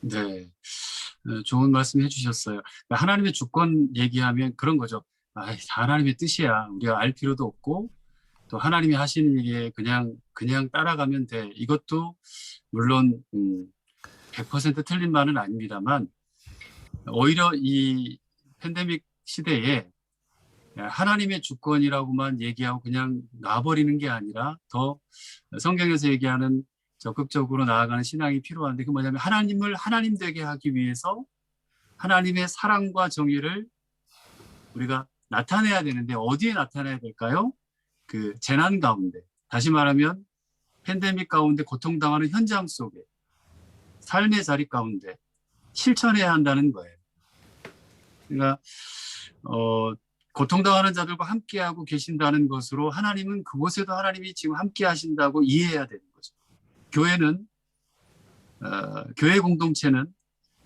네, 좋은 말씀 해주셨어요. 하나님의 주권 얘기하면 그런 거죠. 다 하나님의 뜻이야. 우리가 알 필요도 없고 또 하나님이 하시는 일에 그냥 따라가면 돼. 이것도 물론 100% 틀린 말은 아닙니다만 오히려 이 팬데믹 시대에 하나님의 주권이라고만 얘기하고 그냥 놔버리는 게 아니라 더 성경에서 얘기하는 적극적으로 나아가는 신앙이 필요한데, 그 뭐냐면 하나님을 하나님 되게 하기 위해서 하나님의 사랑과 정의를 우리가 나타내야 되는데 어디에 나타내야 될까요? 그 재난 가운데, 다시 말하면 팬데믹 가운데 고통당하는 현장 속에, 삶의 자리 가운데 실천해야 한다는 거예요. 그러니까 고통당하는 자들과 함께하고 계신다는 것으로 하나님은 그곳에도 하나님이 지금 함께 하신다고 이해해야 되는 거죠. 교회는 교회 공동체는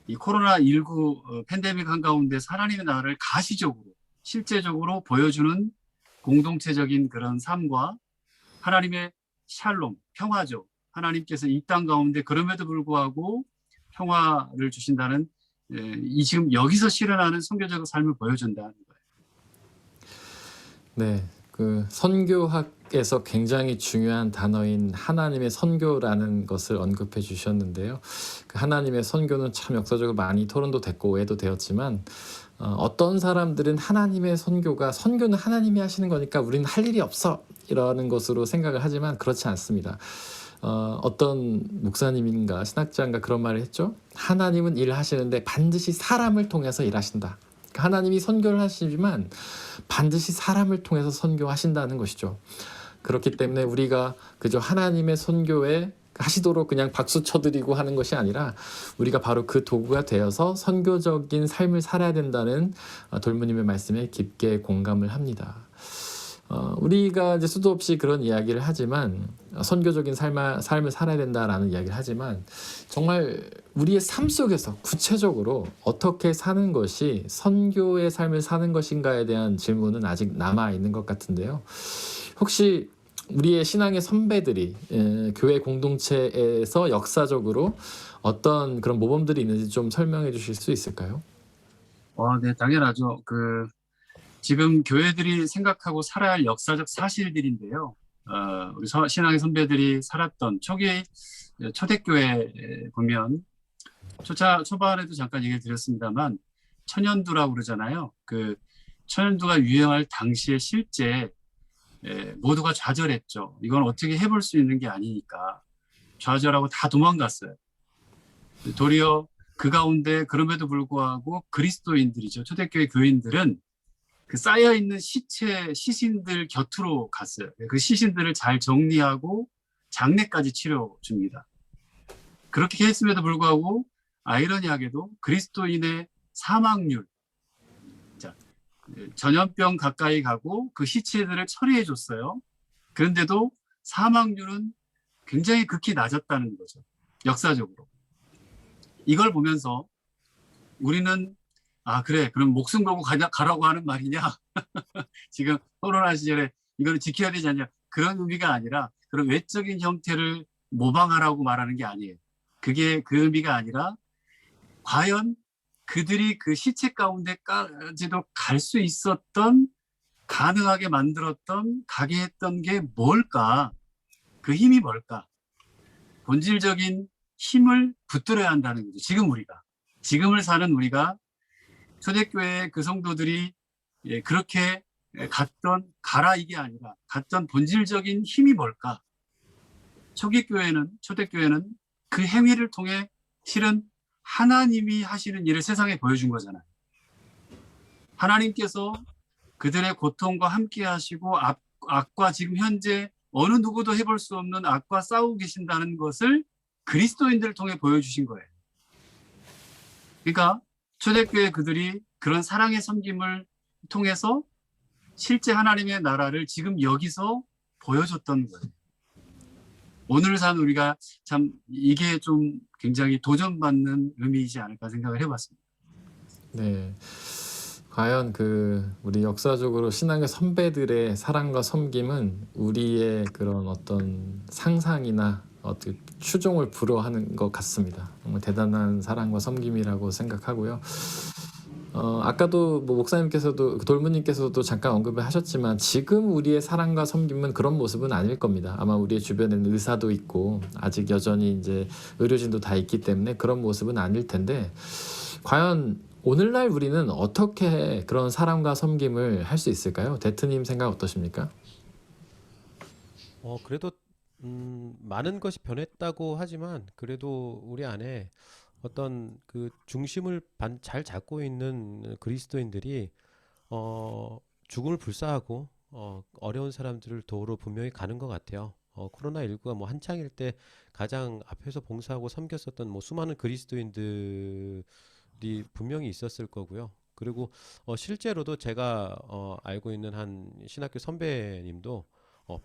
이 코로나19 팬데믹 한가운데 하나님의 나라를 가시적으로 실제적으로 보여주는 공동체적인 그런 삶과 하나님의 샬롬, 평화죠. 하나님께서 이 땅 가운데 그럼에도 불구하고 평화를 주신다는 이 지금 여기서 실현하는 선교적 삶을 보여준다는 거예요. 네, 그 선교학에서 굉장히 중요한 단어인 하나님의 선교라는 것을 언급해 주셨는데요. 그 하나님의 선교는 참 역사적으로 많이 토론도 됐고 오해도 되었지만 어떤 사람들은 하나님의 선교는 하나님이 하시는 거니까 우리는 할 일이 없어 이러는 것으로 생각을 하지만 그렇지 않습니다. 어떤 목사님인가 신학자인가 그런 말을 했죠. 하나님은 일하시는데 반드시 사람을 통해서 일하신다. 하나님이 선교를 하시지만 반드시 사람을 통해서 선교하신다는 것이죠. 그렇기 때문에 우리가 그저 하나님의 선교에 하시도록 그냥 박수 쳐드리고 하는 것이 아니라 우리가 바로 그 도구가 되어서 선교적인 삶을 살아야 된다는 돌무님의 말씀에 깊게 공감을 합니다. 우리가 이제 수도 없이 그런 이야기를 하지만 선교적인 삶을 살아야 된다라는 이야기를 하지만 정말 우리의 삶 속에서 구체적으로 어떻게 사는 것이 선교의 삶을 사는 것인가에 대한 질문은 아직 남아 있는 것 같은데요. 혹시 우리의 신앙의 선배들이 교회 공동체에서 역사적으로 어떤 그런 모범들이 있는지 좀 설명해 주실 수 있을까요? 네, 당연하죠. 지금 교회들이 생각하고 살아야 할 역사적 사실들인데요. 우리 신앙의 선배들이 살았던 초대교회 보면 초반에도 잠깐 얘기를 드렸습니다만 천연두라고 그러잖아요. 그 천연두가 유행할 당시에 실제 모두가 좌절했죠. 이건 어떻게 해볼 수 있는 게 아니니까 좌절하고 다 도망갔어요. 도리어 그 가운데 그럼에도 불구하고 그리스도인들이죠. 초대교회 교인들은 그 쌓여있는 시신들 곁으로 갔어요. 그 시신들을 잘 정리하고 장례까지 치러줍니다. 그렇게 했음에도 불구하고 아이러니하게도 그리스도인의 사망률, 전염병 가까이 가고 그 시체들을 처리해 줬어요. 그런데도 사망률은 굉장히 극히 낮았다는 거죠. 역사적으로. 이걸 보면서 우리는 그래 그럼 목숨 걸고 가라고 하는 말이냐. 지금 코로나 시절에 이거를 지켜야 되지 않냐. 그런 의미가 아니라 그런 외적인 형태를 모방하라고 말하는 게 아니에요. 그게 그 의미가 아니라 과연 그들이 그 시체 가운데까지도 갈 수 있었던 가능하게 만들었던 가게 했던 게 뭘까? 그 힘이 뭘까? 본질적인 힘을 붙들어야 한다는 거죠. 지금을 사는 우리가 초대교회 그 성도들이 그렇게 가라 이게 아니라 갔던 본질적인 힘이 뭘까? 초대교회는 그 행위를 통해 실은 하나님이 하시는 일을 세상에 보여준 거잖아요. 하나님께서 그들의 고통과 함께 하시고 악과 지금 현재 어느 누구도 해볼 수 없는 악과 싸우고 계신다는 것을 그리스도인들을 통해 보여주신 거예요. 그러니까 초대교회 그들이 그런 사랑의 섬김을 통해서 실제 하나님의 나라를 지금 여기서 보여줬던 거예요. 오늘 산 우리가 참 이게 좀 굉장히 도전받는 의미이지 않을까 생각을 해봤습니다. 네. 과연 우리 역사적으로 신앙의 선배들의 사랑과 섬김은 우리의 그런 어떤 상상이나 어떤 추종을 불허하는 것 같습니다. 정말 대단한 사랑과 섬김이라고 생각하고요. 아까도 목사님께서도 돌무님께서도 잠깐 언급을 하셨지만 지금 우리의 사랑과 섬김은 그런 모습은 아닐 겁니다. 아마 우리의 주변에는 의사도 있고 아직 여전히 이제 의료진도 다 있기 때문에 그런 모습은 아닐 텐데 과연 오늘날 우리는 어떻게 그런 사랑과 섬김을 할 수 있을까요? 데트님 생각 어떠십니까? 그래도 많은 것이 변했다고 하지만 그래도 우리 안에 어떤 그 중심을 잘 잡고 있는 그리스도인들이 죽음을 불사하고 어려운 사람들을 도우러 분명히 가는 것 같아요. 코로나19가 뭐 한창일 때 가장 앞에서 봉사하고 섬겼었던 뭐 수많은 그리스도인들이 분명히 있었을 거고요. 그리고 실제로도 제가 알고 있는 한 신학교 선배님도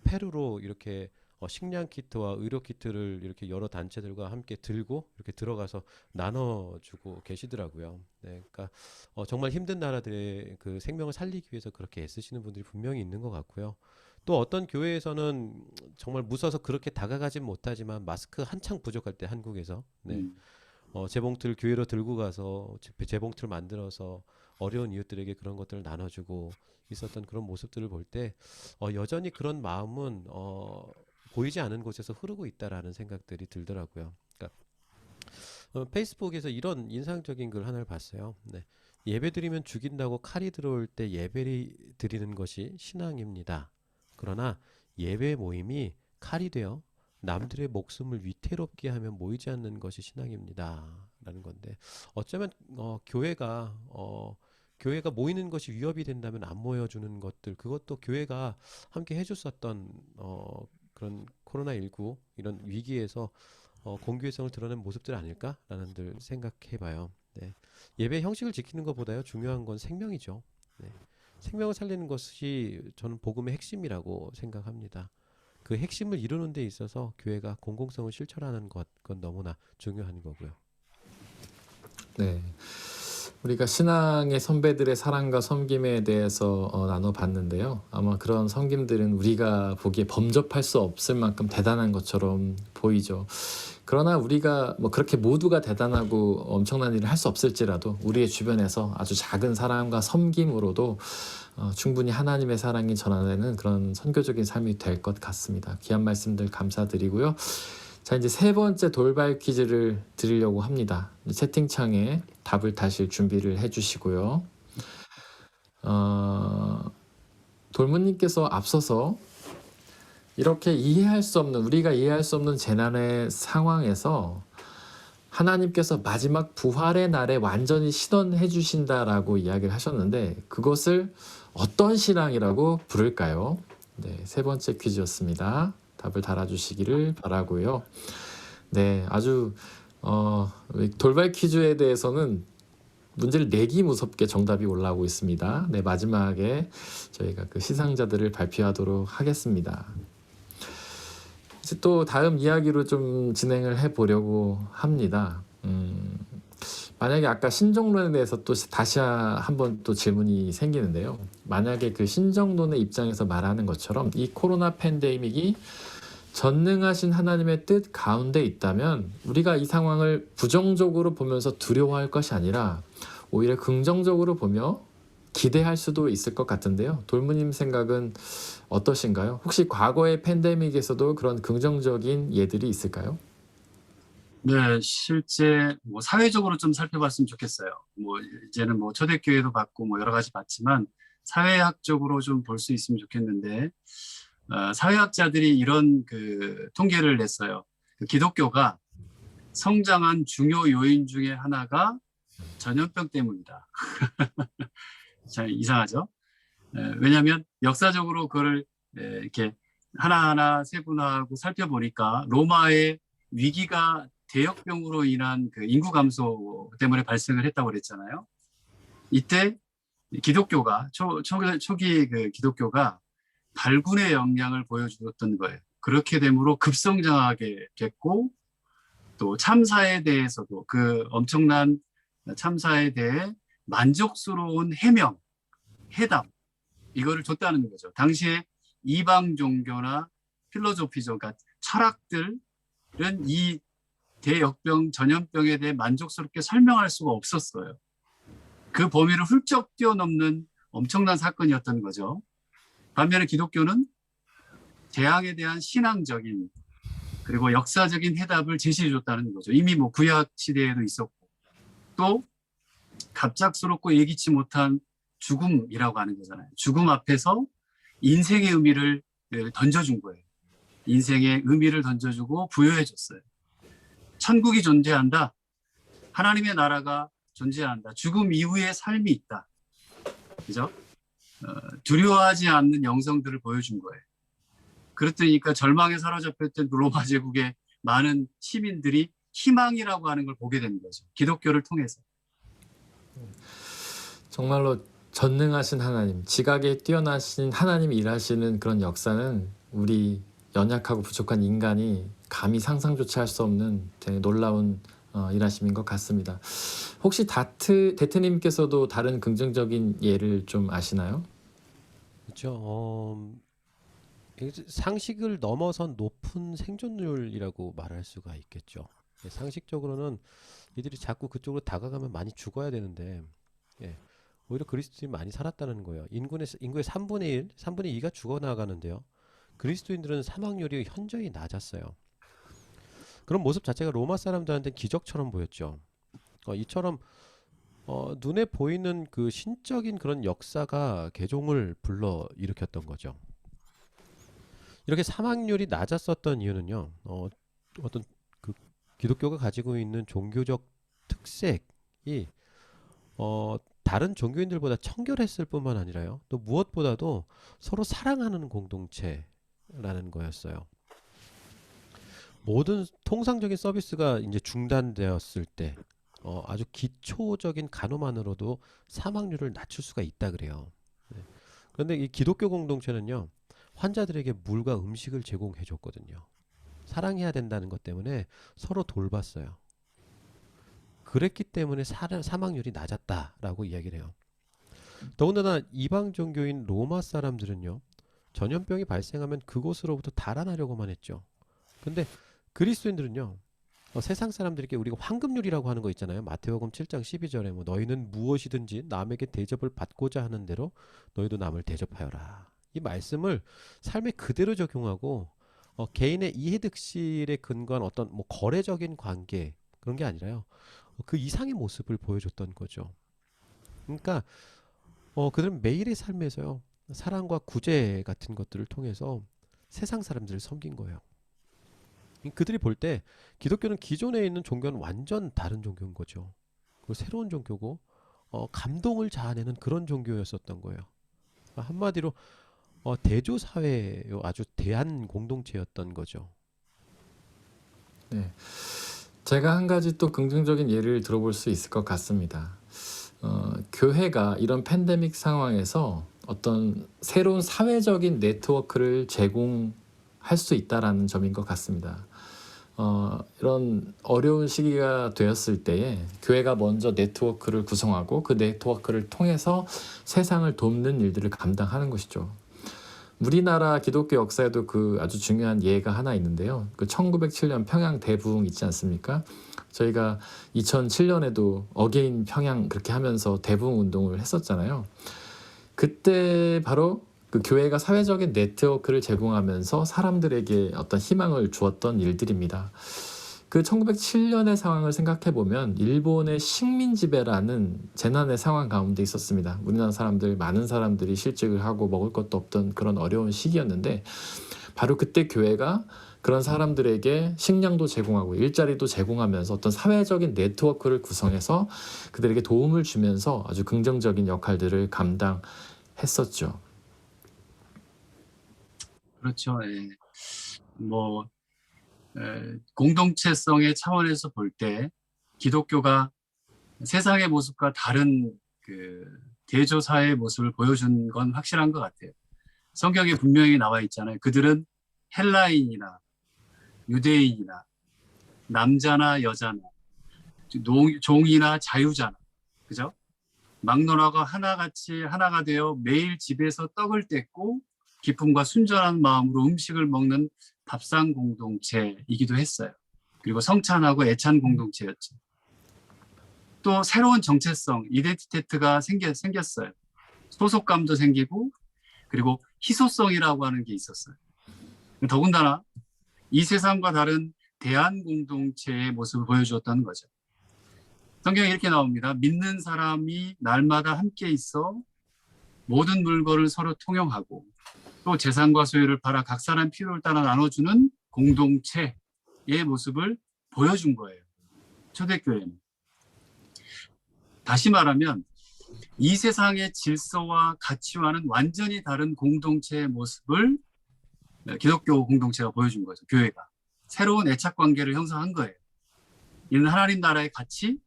페루로 이렇게 식량 키트와 의료 키트를 이렇게 여러 단체들과 함께 들고 이렇게 들어가서 나눠주고 계시더라고요. 네, 그러니까 정말 힘든 나라들의 그 생명을 살리기 위해서 그렇게 애쓰시는 분들이 분명히 있는 것 같고요. 또 어떤 교회에서는 정말 무서워서 그렇게 다가가진 못하지만 마스크 한창 부족할 때 한국에서 네, 음. 재봉틀 교회로 들고 가서 재봉틀 만들어서 어려운 이웃들에게 그런 것들을 나눠주고 있었던 그런 모습들을 볼 때 여전히 그런 마음은 보이지 않은 곳에서 흐르고 있다라는 생각들이 들더라고요. 그러니까 페이스북에서 이런 인상적인 글 하나를 봤어요. 네. 예배 드리면 죽인다고 칼이 들어올 때 예배 드리는 것이 신앙입니다. 그러나 예배 모임이 칼이 되어 남들의 목숨을 위태롭게 하면 모이지 않는 것이 신앙입니다. 라는 건데 어쩌면 교회가 모이는 것이 위협이 된다면 안 모여주는 것들 그것도 교회가 함께 해줬었던 그런 코로나19 이런 위기에서 공교회성을 드러낸 모습들 아닐까라는 들 생각해봐요. 네. 예배 형식을 지키는 것보다요 중요한 건 생명이죠. 네. 생명을 살리는 것이 저는 복음의 핵심이라고 생각합니다. 그 핵심을 이루는 데 있어서 교회가 공공성을 실천하는 그건 너무나 중요한 거고요. 네. 우리가 신앙의 선배들의 사랑과 섬김에 대해서 나눠봤는데요. 아마 그런 섬김들은 우리가 보기에 범접할 수 없을 만큼 대단한 것처럼 보이죠. 그러나 우리가 뭐 그렇게 모두가 대단하고 엄청난 일을 할 수 없을지라도 우리의 주변에서 아주 작은 사랑과 섬김으로도 충분히 하나님의 사랑이 전하는 그런 선교적인 삶이 될 것 같습니다. 귀한 말씀들 감사드리고요. 자, 이제 세 번째 돌발 퀴즈를 드리려고 합니다. 채팅창에 답을 다시 준비를 해주시고요. 돌무님께서 앞서서 이렇게 우리가 이해할 수 없는 재난의 상황에서 하나님께서 마지막 부활의 날에 완전히 신원해 주신다라고 이야기를 하셨는데 그것을 어떤 신앙이라고 부를까요? 네, 세 번째 퀴즈였습니다. 답을 달아주시기를 바라고요. 네, 아주 돌발 퀴즈에 대해서는 문제를 내기 무섭게 정답이 올라오고 있습니다. 네, 마지막에 저희가 그 시상자들을 발표하도록 하겠습니다. 이제 또 다음 이야기로 좀 진행을 해보려고 합니다. 만약에 아까 신정론에 대해서 또 다시 한번 또 질문이 생기는데요. 만약에 그 신정론의 입장에서 말하는 것처럼 이 코로나 팬데믹이 전능하신 하나님의 뜻 가운데 있다면 우리가 이 상황을 부정적으로 보면서 두려워할 것이 아니라 오히려 긍정적으로 보며 기대할 수도 있을 것 같은데요. 돌무님 생각은 어떠신가요? 혹시 과거의 팬데믹에서도 그런 긍정적인 예들이 있을까요? 네, 실제 뭐 사회적으로 좀 살펴봤으면 좋겠어요. 뭐 이제는 뭐 초대교회도 봤고 뭐 여러 가지 봤지만 사회학적으로 좀 볼 수 있으면 좋겠는데 사회학자들이 이런 그 통계를 냈어요. 그 기독교가 성장한 중요 요인 중에 하나가 전염병 때문이다. 참 이상하죠? 왜냐하면 역사적으로 그걸 이렇게 하나하나 세분화하고 살펴보니까 로마의 위기가 대역병으로 인한 그 인구 감소 때문에 발생을 했다고 그랬잖아요. 이때 기독교가 초기 그 기독교가 발군의 역량을 보여주었던 거예요. 그렇게 되므로 급성장하게 됐고 또 참사에 대해서도 그 엄청난 참사에 대해 만족스러운 해명, 해답 이거를 줬다는 거죠. 당시에 이방 종교나 필로소피죠, 그러니까 철학들은 이 대역병, 전염병에 대해 만족스럽게 설명할 수가 없었어요. 그 범위를 훌쩍 뛰어넘는 엄청난 사건이었던 거죠. 반면에 기독교는 재앙에 대한 신앙적인 그리고 역사적인 해답을 제시해 줬다는 거죠. 이미 뭐 구약 시대에도 있었고 또 갑작스럽고 예기치 못한 죽음이라고 하는 거잖아요. 죽음 앞에서 인생의 의미를 던져준 거예요. 인생의 의미를 던져주고 부여해 줬어요. 천국이 존재한다. 하나님의 나라가 존재한다. 죽음 이후의 삶이 있다. 그죠? 두려워하지 않는 영성들을 보여준 거예요. 그렇다니까 절망에 사로잡혔던 로마 제국의 많은 시민들이 희망이라고 하는 걸 보게 된 거죠. 기독교를 통해서. 정말로 전능하신 하나님, 지각에 뛰어나신 하나님이 일하시는 그런 역사는 우리 연약하고 부족한 인간이 감히 상상조차 할 수 없는 되게 놀라운 일하심인 것 같습니다. 혹시 데트님께서도 다른 긍정적인 예를 좀 아시나요? 그렇죠. 이게 상식을 넘어선 높은 생존율이라고 말할 수가 있겠죠. 예, 상식적으로는 이들이 자꾸 그쪽으로 다가가면 많이 죽어야 되는데, 예, 오히려 그리스도인이 많이 살았다는 거예요. 인구의 3분의 1, 3분의 2가 죽어나가는데요. 그리스도인들은 사망률이 현저히 낮았어요. 그런 모습 자체가 로마 사람들한테 기적처럼 보였죠. 이처럼 눈에 보이는 그 신적인 그런 역사가 개종을 불러 일으켰던 거죠. 이렇게 사망률이 낮았었던 이유는요. 어떤 그 기독교가 가지고 있는 종교적 특색이 다른 종교인들보다 청결했을 뿐만 아니라요. 또 무엇보다도 서로 사랑하는 공동체라는 거였어요. 모든 통상적인 서비스가 이제 중단되었을 때 아주 기초적인 간호만으로도 사망률을 낮출 수가 있다 그래요. 네. 그런데 이 기독교 공동체는요. 환자들에게 물과 음식을 제공해 줬거든요. 사랑해야 된다는 것 때문에 서로 돌봤어요. 그랬기 때문에 사망률이 낮았다라고 이야기를 해요. 더군다나 이방 종교인 로마 사람들은요. 전염병이 발생하면 그곳으로부터 달아나려고만 했죠. 근데 그리스도인들은요. 세상 사람들에게 우리가 황금률이라고 하는 거 있잖아요. 마태복음 7장 12절에 뭐 너희는 무엇이든지 남에게 대접을 받고자 하는 대로 너희도 남을 대접하여라. 이 말씀을 삶에 그대로 적용하고 개인의 이해득실에 근거한 어떤 뭐 거래적인 관계 그런 게 아니라요. 그 이상의 모습을 보여줬던 거죠. 그러니까 그들은 매일의 삶에서요. 사랑과 구제 같은 것들을 통해서 세상 사람들을 섬긴 거예요. 그들이 볼 때 기독교는 기존에 있는 종교는 완전 다른 종교인 거죠. 그 새로운 종교고 감동을 자아내는 그런 종교였었던 거예요. 한마디로 대조 사회요 아주 대한 공동체였던 거죠. 네. 제가 한 가지 또 긍정적인 예를 들어볼 수 있을 것 같습니다. 교회가 이런 팬데믹 상황에서 어떤 새로운 사회적인 네트워크를 제공할 수 있다라는 점인 것 같습니다. 이런 어려운 시기가 되었을 때에 교회가 먼저 네트워크를 구성하고 그 네트워크를 통해서 세상을 돕는 일들을 감당하는 것이죠. 우리나라 기독교 역사에도 그 아주 중요한 예가 하나 있는데요. 그 1907년 평양 대부흥 있지 않습니까? 저희가 2007년에도 어게인 평양 그렇게 하면서 대부흥 운동을 했었잖아요. 그때 바로 그 교회가 사회적인 네트워크를 제공하면서 사람들에게 어떤 희망을 주었던 일들입니다. 그 1907년의 상황을 생각해 보면 일본의 식민지배라는 재난의 상황 가운데 있었습니다. 우리나라 사람들 많은 사람들이 실직을 하고 먹을 것도 없던 그런 어려운 시기였는데 바로 그때 교회가 그런 사람들에게 식량도 제공하고 일자리도 제공하면서 어떤 사회적인 네트워크를 구성해서 그들에게 도움을 주면서 아주 긍정적인 역할들을 감당했었죠. 그렇죠. 예. 뭐 공동체성의 차원에서 볼 때 기독교가 세상의 모습과 다른 그 대조 사회의 모습을 보여준 건 확실한 것 같아요. 성경에 분명히 나와 있잖아요. 그들은 헬라인이나 유대인이나 남자나 여자나 종이나 자유자나 그죠? 막론하고 하나가 되어 매일 집에서 떡을 뗐고 기쁨과 순전한 마음으로 음식을 먹는 밥상 공동체이기도 했어요. 그리고 성찬하고 애찬 공동체였죠. 또 새로운 정체성, 이덴티테트가 생겼어요. 소속감도 생기고 그리고 희소성이라고 하는 게 있었어요. 더군다나 이 세상과 다른 대한 공동체의 모습을 보여주었다는 거죠. 성경에 이렇게 나옵니다. 믿는 사람이 날마다 함께 있어 모든 물건을 서로 통용하고 또 재산과 소유를 팔아 각 사람 필요를 따라 나눠주는 공동체의 모습을 보여준 거예요. 초대교회는. 다시 말하면 이 세상의 질서와 가치와는 완전히 다른 공동체의 모습을 기독교 공동체가 보여준 거죠. 교회가. 새로운 애착관계를 형성한 거예요. 이는 하나님 나라의 가치,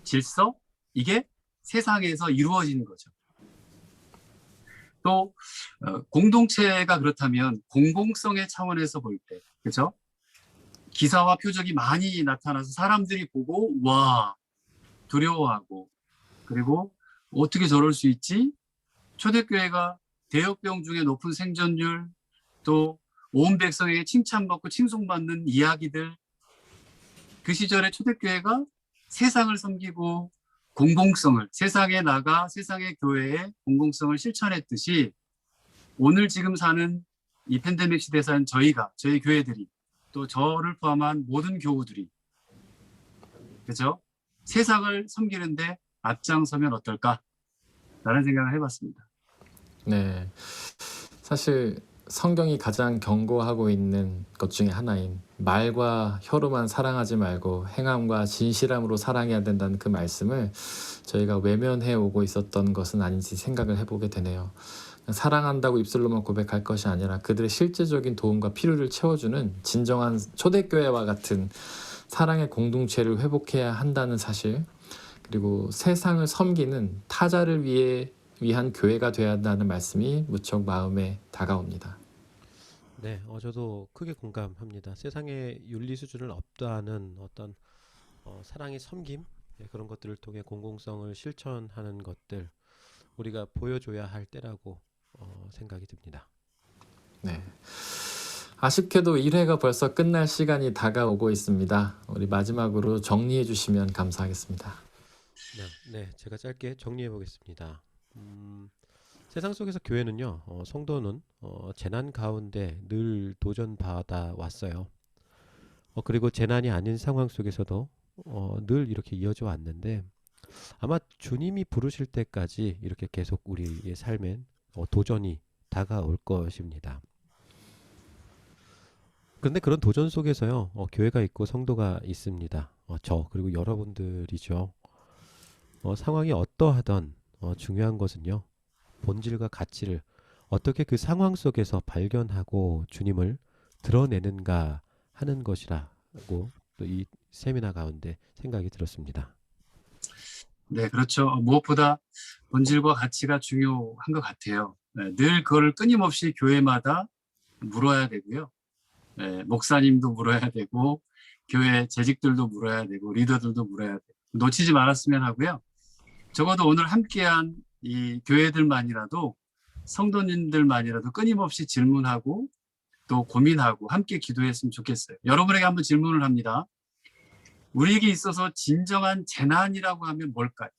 질서, 이게 세상에서 이루어지는 거죠. 또 공동체가 그렇다면 공공성의 차원에서 볼 때, 그렇죠? 기사와 표적이 많이 나타나서 사람들이 보고 와, 두려워하고, 그리고 어떻게 저럴 수 있지? 초대교회가 대역병 중에 높은 생존율, 또 온 백성에게 칭찬받고 칭송받는 이야기들, 그 시절에 초대교회가 세상을 섬기고 공공성을, 세상에 나가 세상의 교회의 공공성을 실천했듯이 오늘 지금 사는 이 팬데믹 시대에 사는 저희가, 저희 교회들이, 또 저를 포함한 모든 교우들이, 그죠? 세상을 섬기는데 앞장서면 어떨까라는 생각을 해봤습니다. 네. 사실 성경이 가장 경고하고 있는 것 중에 하나인 말과 혀로만 사랑하지 말고 행함과 진실함으로 사랑해야 된다는 그 말씀을 저희가 외면해 오고 있었던 것은 아닌지 생각을 해보게 되네요. 사랑한다고 입술로만 고백할 것이 아니라 그들의 실제적인 도움과 필요를 채워주는 진정한 초대교회와 같은 사랑의 공동체를 회복해야 한다는 사실, 그리고 세상을 섬기는 타자를 위한 교회가 되어야 한다는 말씀이 무척 마음에 다가옵니다. 네, 저도 크게 공감합니다. 세상에 윤리 수준은 없다는 어떤 사랑의 섬김, 그런 것들을 통해 공공성을 실천하는 것들 우리가 보여줘야 할 때라고 생각이 듭니다. 네. 아쉽게도 1회가 벌써 끝날 시간이 다가오고 있습니다. 우리 마지막으로 정리해 주시면 감사하겠습니다. 네, 제가 짧게 정리해 보겠습니다. 세상 속에서 교회는요, 성도는 재난 가운데 늘 도전받아 왔어요. 그리고 재난이 아닌 상황 속에서도 늘 이렇게 이어져 왔는데 아마 주님이 부르실 때까지 이렇게 계속 우리의 삶엔 도전이 다가올 것입니다. 그런데 그런 도전 속에서요, 교회가 있고 성도가 있습니다. 저 그리고 여러분들이죠. 상황이 어떠하던 중요한 것은요, 본질과 가치를 어떻게 그 상황 속에서 발견하고 주님을 드러내는가 하는 것이라고 또 이 세미나 가운데 생각이 들었습니다. 네, 그렇죠. 무엇보다 본질과 가치가 중요한 것 같아요. 늘 그걸 끊임없이 교회마다 물어야 되고요. 목사님도 물어야 되고, 교회 재직들도 물어야 되고, 리더들도 물어야 되고, 놓치지 말았으면 하고요. 적어도 오늘 함께한 이 교회들만이라도, 성도님들만이라도 끊임없이 질문하고 또 고민하고 함께 기도했으면 좋겠어요. 여러분에게 한번 질문을 합니다. 우리에게 있어서 진정한 재난이라고 하면 뭘까요?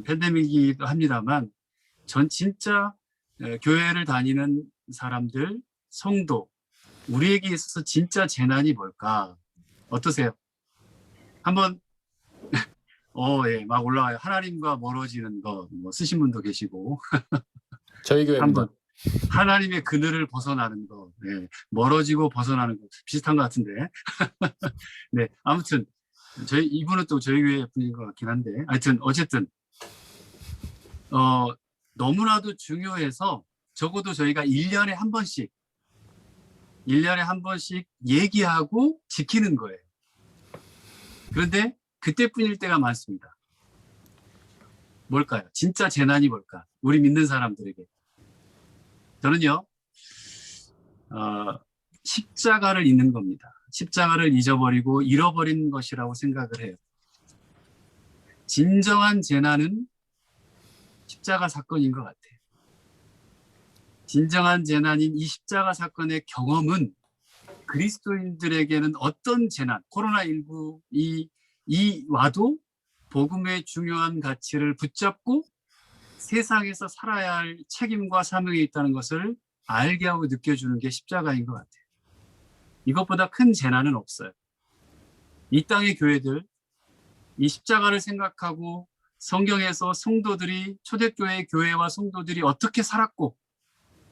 팬데믹이기도 합니다만 전 진짜 교회를 다니는 사람들, 성도, 우리에게 있어서 진짜 재난이 뭘까? 어떠세요? 한번 예, 막 올라와요. 하나님과 멀어지는 거 뭐 쓰신 분도 계시고 저희 교회입니다. 한번 하나님의 그늘을 벗어나는 거, 멀어지고 벗어나는 거 비슷한 것 같은데 네, 아무튼 이분은 또 저희 교회 분인 것 같긴 한데 하여튼 어쨌든 너무나도 중요해서 적어도 저희가 1년에 한 번씩 얘기하고 지키는 거예요. 그런데 그때뿐일 때가 많습니다. 뭘까요? 진짜 재난이 뭘까? 우리 믿는 사람들에게. 저는요, 십자가를 잊는 겁니다. 십자가를 잊어버리고 잃어버린 것이라고 생각을 해요. 진정한 재난은 십자가 사건인 것 같아요. 진정한 재난인 이 십자가 사건의 경험은 그리스도인들에게는 어떤 재난, 코로나19 이 와도 복음의 중요한 가치를 붙잡고 세상에서 살아야 할 책임과 사명이 있다는 것을 알게 하고 느껴주는 게 십자가인 것 같아요. 이것보다 큰 재난은 없어요. 이 땅의 교회들, 이 십자가를 생각하고 성경에서 성도들이, 초대교회 교회와 성도들이 어떻게 살았고,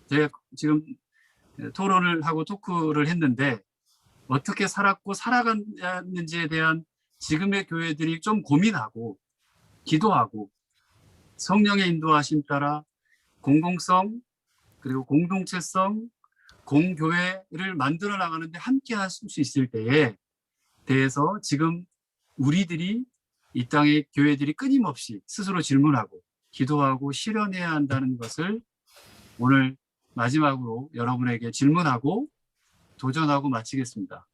제가 지금 토론을 하고 토크를 했는데 어떻게 살았고 살아갔는지에 대한 지금의 교회들이 좀 고민하고 기도하고 성령의 인도하심 따라 공공성 그리고 공동체성, 공교회를 만들어 나가는데 함께 할 수 있을 때에 대해서 지금 우리들이 이 땅의 교회들이 끊임없이 스스로 질문하고 기도하고 실현해야 한다는 것을 오늘 마지막으로 여러분에게 질문하고 도전하고 마치겠습니다.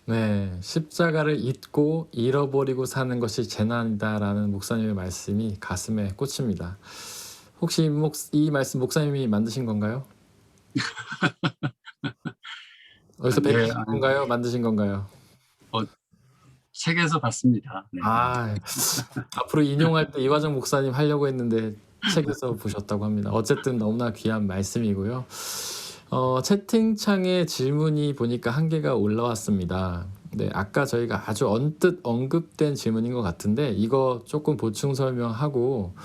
네, 십자가를 잊고 잃어버리고 사는 것이 재난이다라는 목사님의 말씀이 가슴에 꽂힙니다. 혹시 이 말씀 목사님이 만드신 건가요? 어디서 네, 배우신 건가요? 만드신 건가요? 책에서 봤습니다. 네. 앞으로 인용할 때 이화정 목사님 하려고 했는데 책에서 보셨다고 합니다. 어쨌든 너무나 귀한 말씀이고요. 채팅창에 질문이 보니까 한 개가 올라왔습니다. 네, 아까 저희가 아주 언뜻 언급된 질문인 것 같은데 이거 조금 보충 설명하고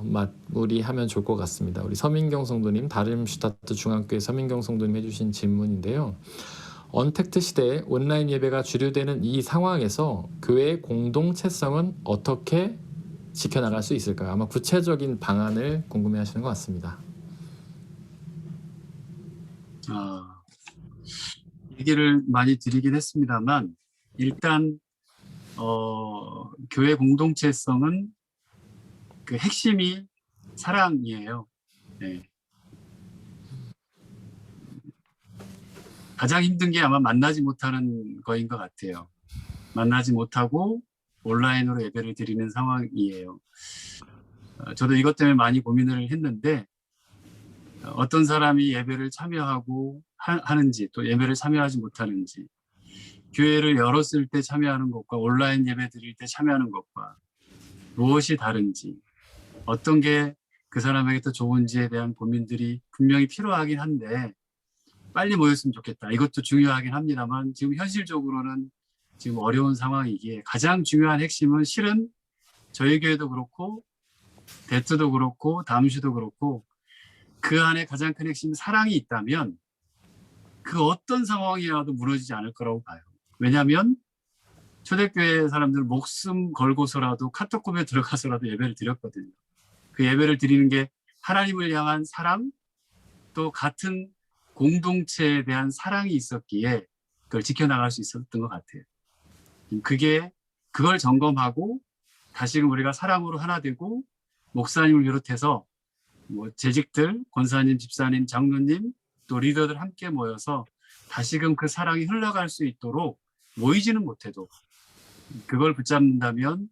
마무리하면 좋을 것 같습니다. 우리 서민경 성도님, 다름슈타트 중앙교회 서민경 성도님 해주신 질문인데요. 언택트 시대에 온라인 예배가 주류되는 이 상황에서 교회의 공동체성은 어떻게 지켜나갈 수 있을까요? 아마 구체적인 방안을 궁금해하시는 것 같습니다. 얘기를 많이 드리긴 했습니다만 일단 교회 공동체성은 그 핵심이 사랑이에요. 네. 가장 힘든 게 아마 만나지 못하는 거인 것 같아요. 만나지 못하고 온라인으로 예배를 드리는 상황이에요. 저도 이것 때문에 많이 고민을 했는데 어떤 사람이 예배를 참여하고 하는지 또 예배를 참여하지 못하는지 교회를 열었을 때 참여하는 것과 온라인 예배 드릴 때 참여하는 것과 무엇이 다른지 어떤 게 그 사람에게 더 좋은지에 대한 고민들이 분명히 필요하긴 한데 빨리 모였으면 좋겠다. 이것도 중요하긴 합니다만 지금 현실적으로는 지금 어려운 상황이기에 가장 중요한 핵심은 실은 저희 교회도 그렇고 대트도 그렇고 다음슈도 그렇고 그 안에 가장 큰 핵심은 사랑이 있다면 그 어떤 상황이라도 무너지지 않을 거라고 봐요. 왜냐하면 초대교회 사람들 목숨 걸고서라도 카톡급에 들어가서라도 예배를 드렸거든요. 그 예배를 드리는 게 하나님을 향한 사랑 또 같은 공동체에 대한 사랑이 있었기에 그걸 지켜나갈 수 있었던 것 같아요. 그걸 점검하고 다시금 우리가 사랑으로 하나 되고 목사님을 비롯해서 재직들, 권사님, 집사님, 장로님 또 리더들 함께 모여서 다시금 그 사랑이 흘러갈 수 있도록 모이지는 못해도 그걸 붙잡는다면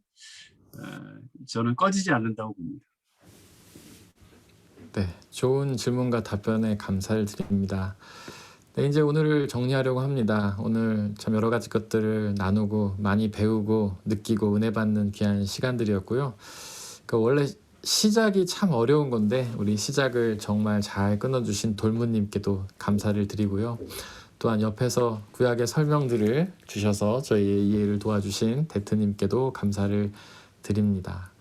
저는 꺼지지 않는다고 봅니다. 네, 좋은 질문과 답변에 감사를 드립니다. 네, 이제 오늘을 정리하려고 합니다. 오늘 참 여러 가지 것들을 나누고 많이 배우고 느끼고 은혜 받는 귀한 시간들이었고요. 원래 시작이 참 어려운 건데 우리 시작을 정말 잘 끊어주신 돌무님께도 감사를 드리고요. 또한 옆에서 구약의 설명들을 주셔서 저희의 이해를 도와주신 대트님께도 감사를 드립니다.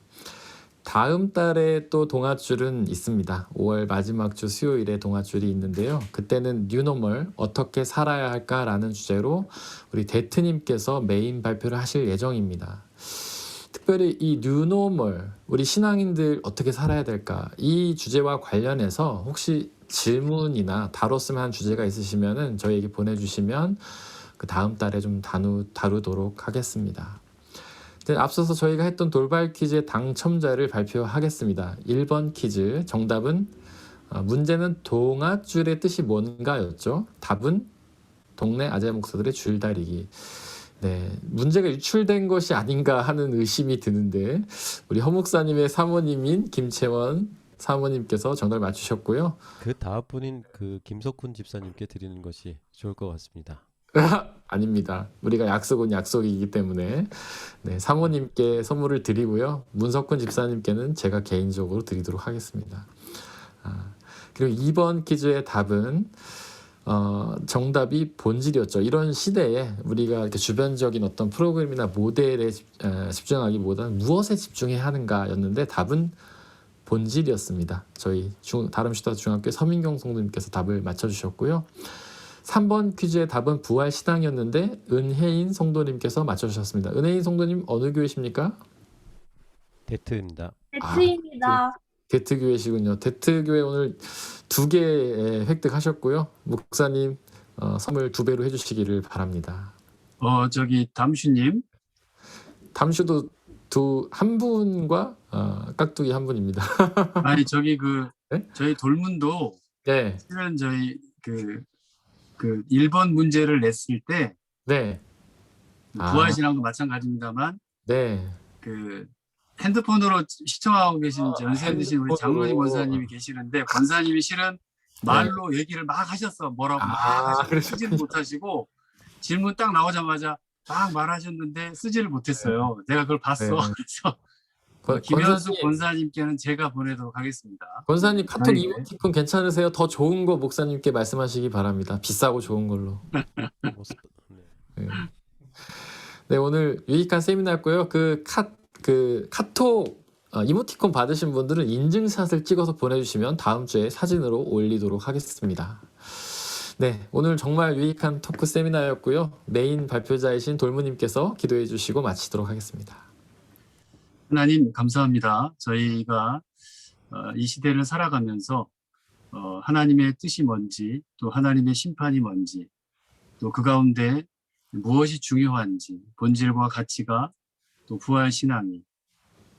다음 달에 또 동아줄은 있습니다. 5월 마지막 주 수요일에 동아줄이 있는데요. 그때는 뉴노멀 어떻게 살아야 할까라는 주제로 우리 대트님께서 메인 발표를 하실 예정입니다. 특별히 이 뉴노멀 우리 신앙인들 어떻게 살아야 될까 이 주제와 관련해서 혹시 질문이나 다뤘으면 하는 주제가 있으시면은 저희에게 보내주시면 그 다음 달에 좀 다루도록 하겠습니다. 앞서서 저희가 했던 돌발 퀴즈의 당첨자를 발표하겠습니다. 1번 퀴즈 정답은 문제는 동아줄의 뜻이 뭔가였죠. 답은 동네 아재 목사들의 줄다리기. 네, 문제가 유출된 것이 아닌가 하는 의심이 드는데 우리 허 목사님의 사모님인 김채원 사모님께서 정답을 맞추셨고요. 그 다음 분인 그 김석훈 집사님께 드리는 것이 좋을 것 같습니다. 아닙니다. 우리가 약속은 약속이기 때문에 네, 사모님께 선물을 드리고요. 문석훈 집사님께는 제가 개인적으로 드리도록 하겠습니다. 그리고 2번 퀴즈의 답은 정답이 본질이었죠. 이런 시대에 우리가 이렇게 주변적인 어떤 프로그램이나 모델에 집중하기보다는 무엇에 집중해야 하는가였는데 답은 본질이었습니다. 저희 다름슈타트 중학교 서민경 성도님께서 답을 맞춰주셨고요. 3번 퀴즈의 답은 부활신앙이었는데 은혜인 성도님께서 맞춰주셨습니다. 은혜인 성도님 어느 교회십니까? 대트입니다. 대트입니다. 대트교회시군요. 대트교회 오늘 2개 획득하셨고요. 목사님 선물 2배로 해주시기를 바랍니다. 담슈님 담슈도 한 분과 깍두기 한 분입니다. 아니 저기 네? 저희 돌문도 네, 실은 저희 그 1번 문제를 냈을 때 네, 부활신앙도 마찬가지입니다만 네. 그 핸드폰으로 시청하고 계신 연세 드신 우리 장로님 핸드폰으로. 권사님이 계시는데 권사님이 실은 말로 얘기를 막 하셨어. 뭐라고 막 하시고 그러셨군요. 쓰지를 못하시고 질문 딱 나오자마자 막 말하셨는데 쓰지를 못했어요. 내가 그걸 봤어. 네. 그래서 권- 김현숙 권사님. 권사님께는 제가 보내도록 하겠습니다. 권사님 카톡 저희- 이모티콘 괜찮으세요? 더 좋은 거 목사님께 말씀하시기 바랍니다. 비싸고 좋은 걸로. 뭐, 네. 네. 네, 오늘 유익한 세미나였고요. 그 카톡 이모티콘 받으신 분들은 인증샷을 찍어서 보내주시면 다음 주에 사진으로 올리도록 하겠습니다. 네, 오늘 정말 유익한 토크 세미나였고요. 메인 발표자이신 돌무님께서 기도해 주시고 마치도록 하겠습니다. 하나님 감사합니다. 저희가 이 시대를 살아가면서 하나님의 뜻이 뭔지 또 하나님의 심판이 뭔지 또 그 가운데 무엇이 중요한지 본질과 가치가 또 부활 신앙이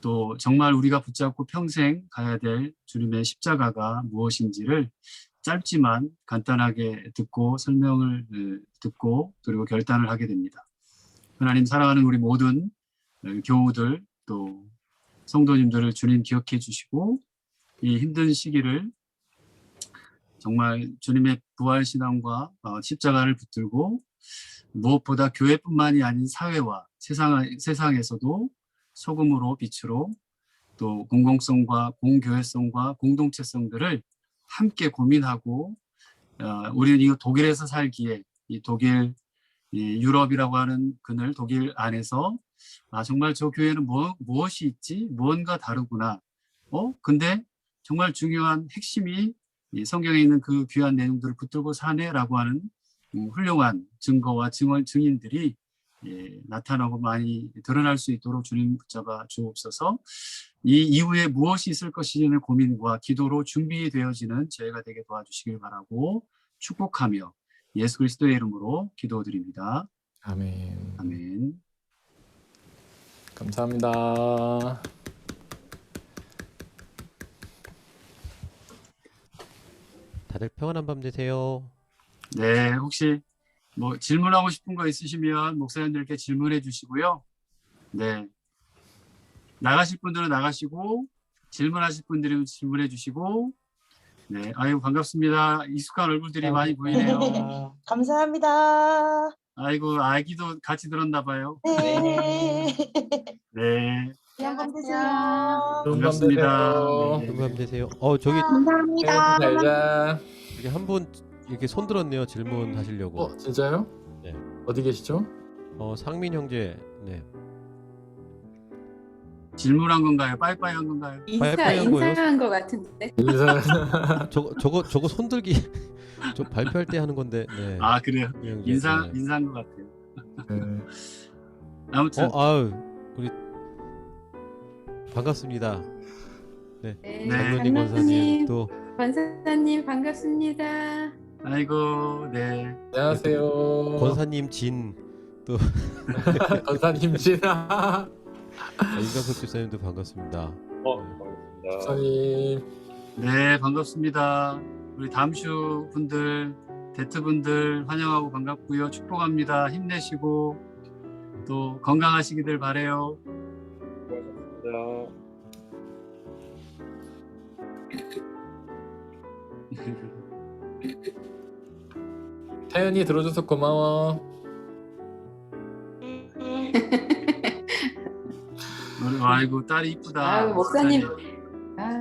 또 정말 우리가 붙잡고 평생 가야 될 주님의 십자가가 무엇인지를 짧지만 간단하게 듣고 설명을 듣고 그리고 결단을 하게 됩니다. 하나님 사랑하는 우리 모든 교우들 또 성도님들을 주님 기억해 주시고 이 힘든 시기를 정말 주님의 부활 신앙과 십자가를 붙들고 무엇보다 교회뿐만이 아닌 사회와 세상에서도 소금으로 빛으로 또 공공성과 공교회성과 공동체성들을 함께 고민하고 우리는 이 독일에서 살기에 이 독일 이 유럽이라고 하는 그늘 독일 안에서 정말 저 교회는 무엇이 있지? 무언가 다르구나. 근데 정말 중요한 핵심이 이 성경에 있는 그 귀한 내용들을 붙들고 사네라고 하는 훌륭한 증거와 증인들이 나타나고 많이 드러날 수 있도록 주님 붙잡아 주옵소서. 이 이후에 무엇이 있을 것이냐는 고민과 기도로 준비되어지는 저희가 되게 도와주시길 바라고 축복하며 예수 그리스도의 이름으로 기도드립니다. 아멘. 아멘. 감사합니다. 다들 평안한 밤 되세요. 네, 혹시 뭐 질문하고 싶은 거 있으시면 목사님들께 질문해 주시고요. 네, 나가실 분들은 나가시고 질문하실 분들은 질문해 주시고. 네, 아이고 반갑습니다. 익숙한 얼굴들이 많이 보이네요. 감사합니다. 아이고 아기도 같이 들었나 봐요. 네. 네, 좋은 밤 되세요. 좋은 밤 반갑습니다. 되세요. 네. 좋은 밤 되세요. 저기 감사합니다. 잘 자. 여기 한 분 이렇게 손 들었네요. 질문하시려고. 진짜요? 네. 어디 계시죠? 상민 형제. 네. 질문한 건가요? 빠이빠이 한 건가요? 빠이빠이 한 거예요? 인사한 것 같은데. 인사. 저거 손 들기 저 발표할 때 하는 건데. 네. 아 그래요? 상민 형제. 인사한 것 같아요. 네. 아무튼 아유 우리 반갑습니다. 네, 장로님 권사님 또 권사님 반갑습니다. 아이고 네. 안녕하세요. 권사님 진 또 권사님 지나. 임강석 집사님도 반갑습니다. 권사님. 네, 반갑습니다. 우리 담슈 분들, 데트 분들 환영하고 반갑고요. 축복합니다. 힘내시고 또 건강하시기를 바래요. 태연이 들어줘서 고마워. 아이고 딸이 이쁘다. 아유, 목사님. 목사님. 아,